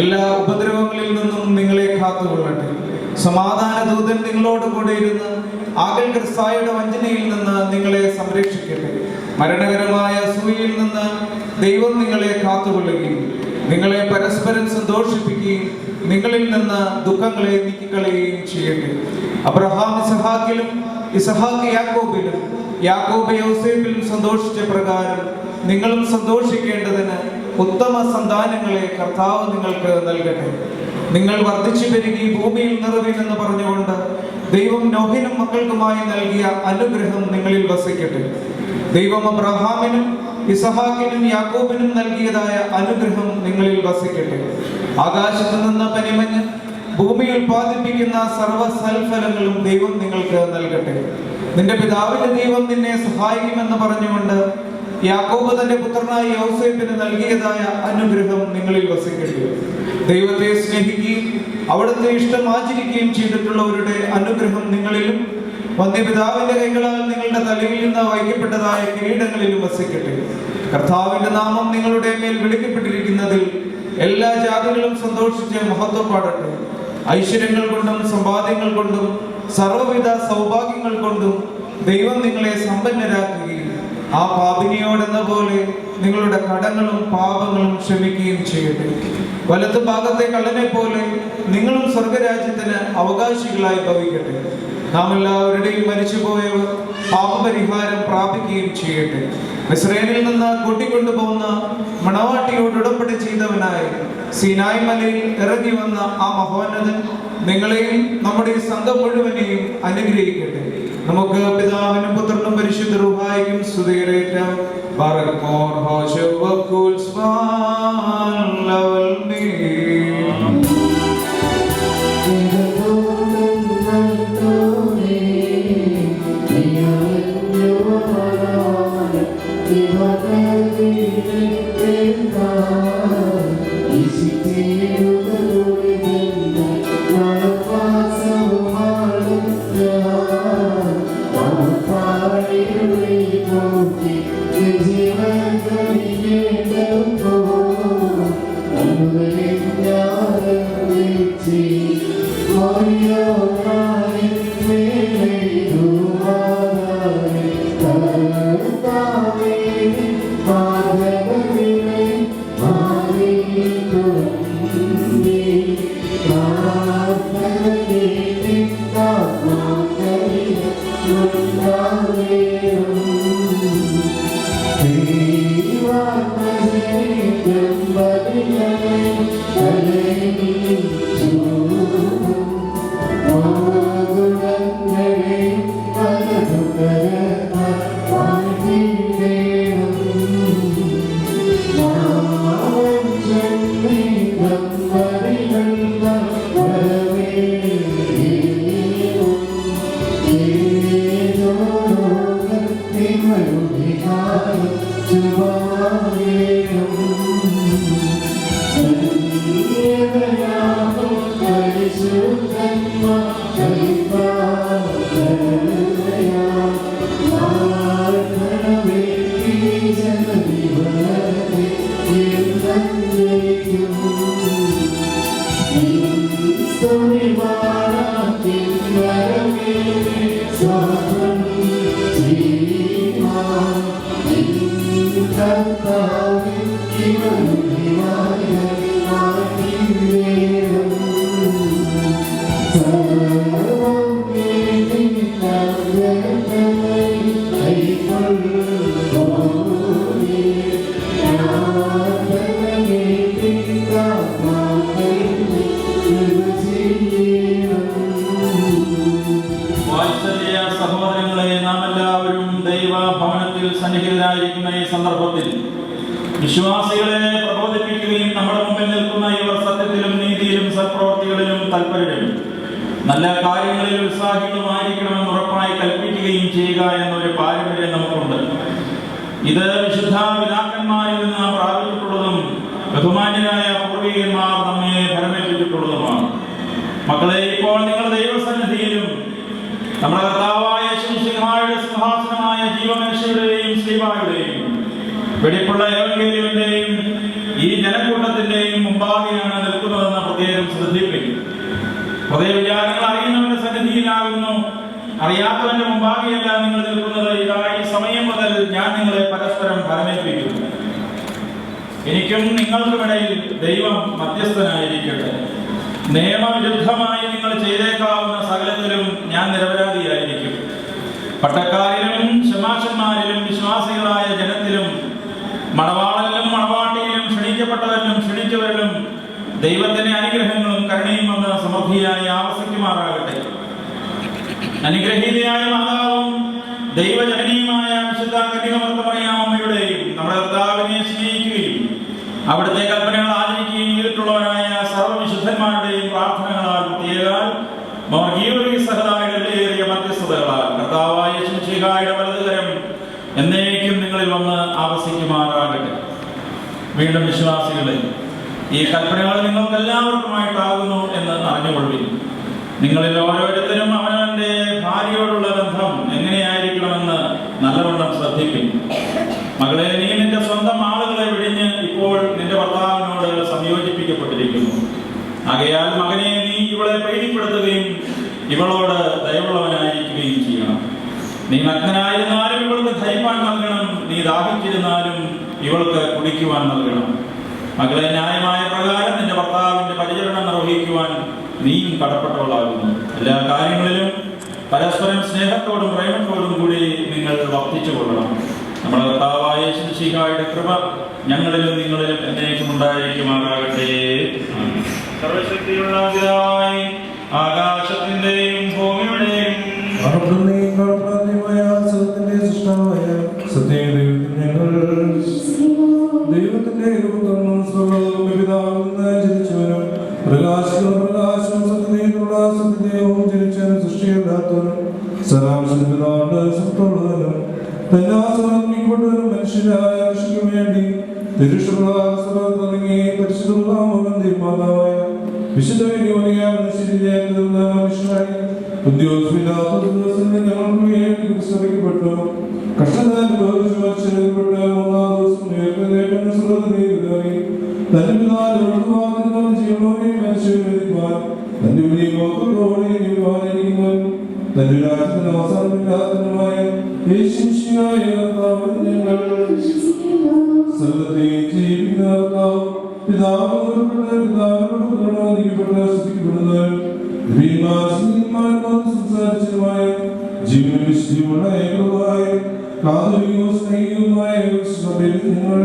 എല്ലാ ഉപദ്രവങ്ങളിൽ നിന്നും നിങ്ങളെ കാത്തുകൊള്ളട്ടെ. സമാധാന ദൂതൻ നിങ്ങളോട് കൂടെ ഇരുന്ന് ആകൽ ക്രിസ്തായുടെ വഞ്ചനയിൽ നിന്ന് നിങ്ങളെ സംരക്ഷിക്കട്ടെ. മരണകരമായ അസൂയയിൽ നിന്ന് ദൈവം നിങ്ങളെ കാത്തുകൊള്ളുകയും നിങ്ങളെ പരസ്പരം സന്തോഷിപ്പിക്കുകയും നിങ്ങളിൽ നിന്ന് ദുഃഖങ്ങളെ നീക്കിക്കളയുകയും ചെയ്യട്ടെ. അബ്രഹാം ഇസഹാക്കിലും ഇസഹാക്ക് യാക്കോബിലും യാക്കോബ് യോസേഫിലും സന്തോഷിച്ച പ്രകാരം നിങ്ങളും സന്തോഷിക്കേണ്ടതിന് ഉത്തമ സന്താനങ്ങളെ കർത്താവ് നിങ്ങൾക്ക് നൽകട്ടെ. നിങ്ങൾ വർദ്ധിച്ചു പെരുകി ഭൂമിയിൽ നിറവിനെന്ന് പറഞ്ഞുകൊണ്ട് ദൈവം നോഹിനും മക്കൾക്കുമായി നൽകിയ അനുഗ്രഹം നിങ്ങളിൽ വസിക്കട്ടെ. ദൈവം അബ്രഹാമിനും ഇസഹാക്കിനും യാക്കോബിനും നൽകിയതായ അനുഗ്രഹം നിങ്ങളിൽ വസിക്കട്ടെ. ആകാശത്ത് നിന്ന് പനിമഞ്ഞ് ഭൂമി ഉൽപ്പാദിപ്പിക്കുന്ന സർവ്വ സൽഫലങ്ങളും ദൈവം നിങ്ങൾക്ക് നൽകട്ടെ. നിന്റെ പിതാവിന്റെ ദൈവം നിന്നെ സഹായിക്കുമെന്ന് പറഞ്ഞുകൊണ്ട് യാക്കോബ് തന്റെ പുത്രനായ യോസേഫിന് നൽകിയതായ അനുഗ്രഹം നിങ്ങളിൽ വസിക്കട്ടെ. ദൈവത്തെ സ്നേഹിക്കുകയും അവിടുത്തെ ഇഷ്ടം ആചരിക്കുകയും ചെയ്തിട്ടുള്ളവരുടെ അനുഗ്രഹം നിങ്ങളിലും വന്ധ്യപിതാവിന്റെ കൈകളാൽ നിങ്ങളുടെ തലയിൽ നിന്ന് വഹിക്കപ്പെട്ടതായ കിരീടങ്ങളിലും വസിക്കട്ടെ. കർത്താവിന്റെ നാമം നിങ്ങളുടെ മേൽ വിളിക്കപ്പെട്ടിരിക്കുന്നതിൽ എല്ലാ ജാതികളും സന്തോഷിച്ച് മഹത്വം പാടട്ടെ. ഐശ്വര്യങ്ങൾ കൊണ്ടും സമ്പാദ്യങ്ങൾ കൊണ്ടും സർവ്വവിധ സൗഭാഗ്യങ്ങൾ കൊണ്ടും ദൈവം നിങ്ങളെ സമ്പന്നരാക്കുകയും ആ പാപിനിയോടെന്ന പോലെ നിങ്ങളുടെ കടങ്ങളും പാപങ്ങളും ക്ഷമിക്കുകയും ചെയ്യട്ടെ. വലത്ത് ഭാഗത്തെ കള്ളനെ പോലെ നിങ്ങളും സ്വർഗരാജ്യത്തിന് അവകാശികളായി ഭവിക്കട്ടെ. നാം എല്ലാവരുടെയും മരിച്ചുപോയവർ പാപപരിഹാരം പ്രാപിക്കുകയും ചെയ്യട്ടെ. മിസ്രൈമിൽ നിന്ന് കൂട്ടിക്കൊണ്ടുപോകുന്ന മണവാട്ടിയോട് ഉടമ്പടി ചെയ്തവനായി സീനായ് മലയിൽ ഇറങ്ങി വന്ന ആ മഹോന്നതൻ നിങ്ങളെയും നമ്മുടെ ഈ സംഘം മുഴുവനെയും അനുഗ്രഹിക്കട്ടെ. നമുക്ക് പിതാവിനും പുത്രനും പരിശുദ്ധ റൂഹായിക്കും സ്തുതികരേറ്റാം. ബാറക്മോർ ഹോശവക്കുൽ സ്വാൻ ലവൽമേ. Easy to സന്നിഹിതരായിരിക്കുന്ന ഈ സന്ദർഭത്തിൽ വിശ്വാസികളെ പ്രബോധിപ്പിക്കുകയും നമ്മുടെ മുമ്പിൽ നിൽക്കുന്ന ഇവർ സത്യത്തിലും നീതിയിലും സൽപ്രവർത്തികളിലും തൽപരരും നല്ല കാര്യങ്ങളിൽ ഉത്സാഹികളുമായിരിക്കണമെന്ന് ഉറപ്പായി കൽപ്പിക്കുകയും ചെയ്യുക എന്നൊരു പാരമ്പര്യം നമുക്കുണ്ട്. ഇത് വിശുദ്ധ പിതാക്കന്മാരിൽ നിന്ന് നാം പ്രാപിച്ചിട്ടുള്ളതും ബഹുമാന്യരായ പൂർവികന്മാർ നമ്മെ ഫലമേൽപ്പിച്ചിട്ടുള്ളതുമാണ്. മക്കളെ, ഇപ്പോൾ നിങ്ങൾ ദൈവസന്നിധിയിലും നമ്മുടെ കർത്താവായ യേശുമിശിഹായുടെ സിംഹാസനമായ ജീവമേശയുടെയും ശ്രീവായുടെയും വെടിപ്പുള്ള ഏവങ്കേലിയന്റെയും ഈ ജനക്കൂട്ടത്തിന്റെയും മുമ്പാകെയാണ് നിൽക്കുന്നതെന്ന് പ്രത്യേകം ശ്രദ്ധിപ്പിക്കും. ഹൃദയവിചാരങ്ങൾ അറിയുന്നവന്റെ സന്നിധിയിലാകുന്നു, അറിയാത്തവന്റെ മുമ്പാകെയല്ല നിങ്ങൾ നിൽക്കുന്നത്. ഇതാ ഈ സമയം മുതൽ ഞാൻ നിങ്ങളെ പരസ്പരം ഫലമേൽപ്പിക്കുന്നു. എനിക്കും നിങ്ങൾക്കുമിടയിൽ ദൈവം മധ്യസ്ഥനായിരിക്കട്ടെ. നിയമവിരുദ്ധമായി നിങ്ങൾ ചെയ്തേക്കാവുന്ന സകലത്തിലും ഞാൻ നിരപരാധിയായിരിക്കും. പട്ടക്കാരിലും ശമാശന്മാരിലും വിശ്വാസികളായ ജനത്തിലും മണവാളനിലും മണവാട്ടിയിലും ക്ഷണിക്കപ്പെട്ടവരിലും ക്ഷണിച്ചവരിലും ദൈവത്തിന്റെ അനുഗ്രഹങ്ങളും കരുണയും വന്ന് സമൃദ്ധിയായി ആവസിക്കുമാറാകട്ടെ. അനുഗ്രഹീതയായ മാതാവും ദൈവജനനിയുമായ വിശുദ്ധ കന്യകമറിയാമ്മയുടെയും നമ്മുടെ കർത്താവിനെ സ്നേഹിക്കുകയും അവിടുത്തെ കൽപ്പനകൾ ആചരിക്കുകയും ചെയ്തിട്ടുള്ളവരായ സർവ്വവിശുദ്ധന്മാരുടെയും പ്രാർത്ഥനകളാൽ പ്രത്യേകാൽ സഹതായുടെ മധ്യസ്ഥതകളാൽ കർത്താവായ യേശുമിശിഹായുടെ വലതുകരം എന്നേക്കും നിങ്ങളിൽ വന്ന് ആവസിക്കുമാറാകട്ടെ. വീണ്ടും വിശ്വാസികളെ, ഈ കൽപ്പനകൾ നിങ്ങൾക്ക് എല്ലാവർക്കുമായിട്ടാകുന്നു എന്ന് അറിഞ്ഞുകൊള്ളുവിൻ. നിങ്ങളിൽ ഓരോരുത്തരും അവനവന്റെ ഭാര്യയോടുള്ള ബന്ധം എങ്ങനെയായിരിക്കണമെന്ന് നല്ലവണ്ണം ശ്രദ്ധിപ്പിൻ. മകളെ, നീ നിന്റെ സ്വന്തം ആളുകളെ വിടിഞ്ഞ് ഇപ്പോൾ നിന്റെ ഭർത്താവിനോട് സംയോജിപ്പിക്കപ്പെട്ടിരിക്കുന്നു. ആകയാൽ മകനെ, നീ ഇവളെ പ്രീതിപ്പെടുത്തുകയും ഇവളോട് ദയവുള്ളവനായിരിക്കുകയും ചെയ്യണം. നീ നഗ്നനായിരുന്നാലും ഇവൾക്ക് ധരിപ്പാൻ നൽകണം. നീ ദാഹിച്ചിരുന്നാലും ഇവൾക്ക് കുടിക്കുവാൻ നൽകണം. മകളെ, ന്യായമായ പ്രകാരം നിന്റെ ഭർത്താവിന്റെ പരിചരണം നിർവഹിക്കുവാൻ നീയും കടപ്പെട്ടവളാകുന്നു. എല്ലാ കാര്യങ്ങളിലും പരസ്പരം സ്നേഹത്തോടും പ്രേമത്തോടും കൂടി നിങ്ങൾ വർദ്ധിച്ചു കൊള്ളണം. നമ്മുടെ കർത്താവായ യേശുമിശിഹായുടെ കൃപ ഞങ്ങളിലും നിങ്ങളിലും എന്നേക്കും ഉണ്ടായിരിക്കുമാറാകട്ടെ. സർവശക്തിയുള്ള പിതാവായി ആകാശത്തിന്റെയും ഭൂമിയുടെയും ദൈവത്തിന്റെ ജനിച്ചവനും പ്രകാശവും സത്യതയിലുള്ള സത്യദേവവും ജനിച്ചവനും സൃഷ്ടിയല്ലാത്തവനും സരാംശിതാണ്ട് സുഖമുള്ളവനും തന്നാസമർപ്പിക്കപ്പെട്ടവരും മനുഷ്യരായ ഋഷിക്ക് വേണ്ടി തിരുഷുറങ്ങി പരിശുദ്ധമായ വിശുദ്ധ മനുഷ്യരായി ഉദ്യോഗമില്ലാത്ത ദിവസങ്ങളിൽ ഞങ്ങൾക്ക് വേണ്ടി വിസ്തരിക്കപ്പെട്ടു. കഷ്ടതപ്പെട്ട മൂന്നാം ദിവസം തന്റെ പിതാവിനോട് ജീവനോടെയും മനുഷ്യരെ തന്റെ തന്റെ രാജ്യത്തിന് അവസാനമില്ലാത്തതുമായ യേശുമിശിഹായ കർത്താവ് ഞങ്ങൾ സകലത്തെയും ജീവിക്കുന്ന കർത്താവ് സംസാരിച്ചതുമായ ജീവനും വിശുദ്ധിയുമുള്ള ഏകവുമായ കാതോലികവും സ്നേഹികവുമായ നിങ്ങൾ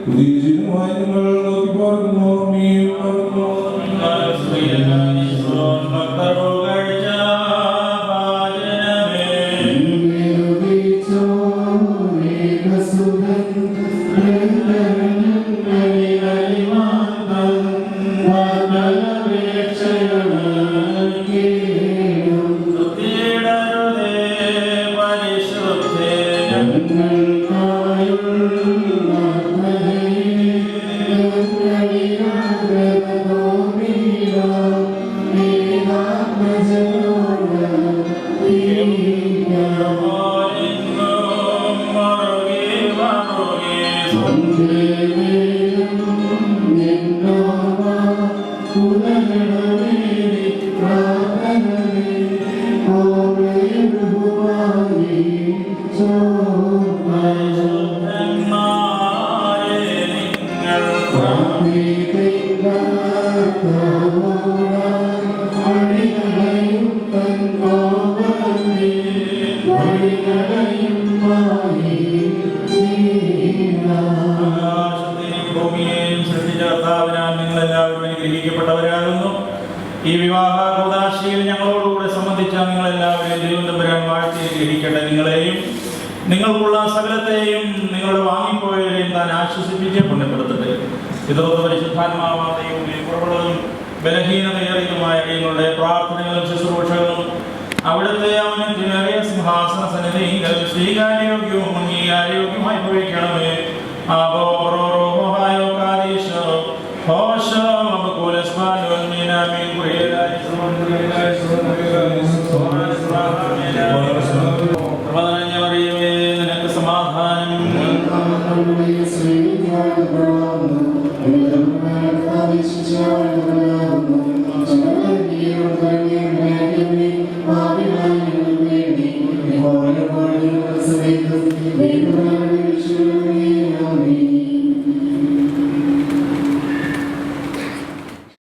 പുതിയ നിങ്ങൾ നോക്കി പാർക്കുന്നു. ഈ വിവാഹ കൂദാശയിൽ ഞങ്ങളോടുകൂടെ സംബന്ധിച്ച നിങ്ങളെല്ലാവരെയും ദൈവം തമ്പുരാൻ വാഴ്ത്തി ഗ്രഹിക്കട്ടെ. നിങ്ങളെയും നിങ്ങൾക്കുള്ള സകലത്തെയും നിങ്ങളുടെ വാങ്ങിപ്പോയവരെയും താൻ ആശ്വസിപ്പിച്ച് പുണ്യപ്പെടുത്തട്ടെ. ഇതോടെ പരിശുദ്ധാത്മാവാതെയും കുറവുള്ളതും ബലഹീനതയേറിയതുമായ നിങ്ങളുടെ പ്രാർത്ഥനകളും ശുശ്രൂഷകളും അവിടുത്തെ അവനത്തിനേറിയ സിംഹാസന സന്നിധിയിൽ സ്വീകാര്യോഗ്യവും അംഗീകാരയോഗ്യമായി ഭവിക്കണമേ. Hosha, Mabakulas, Manuel, Minami, Kuriela,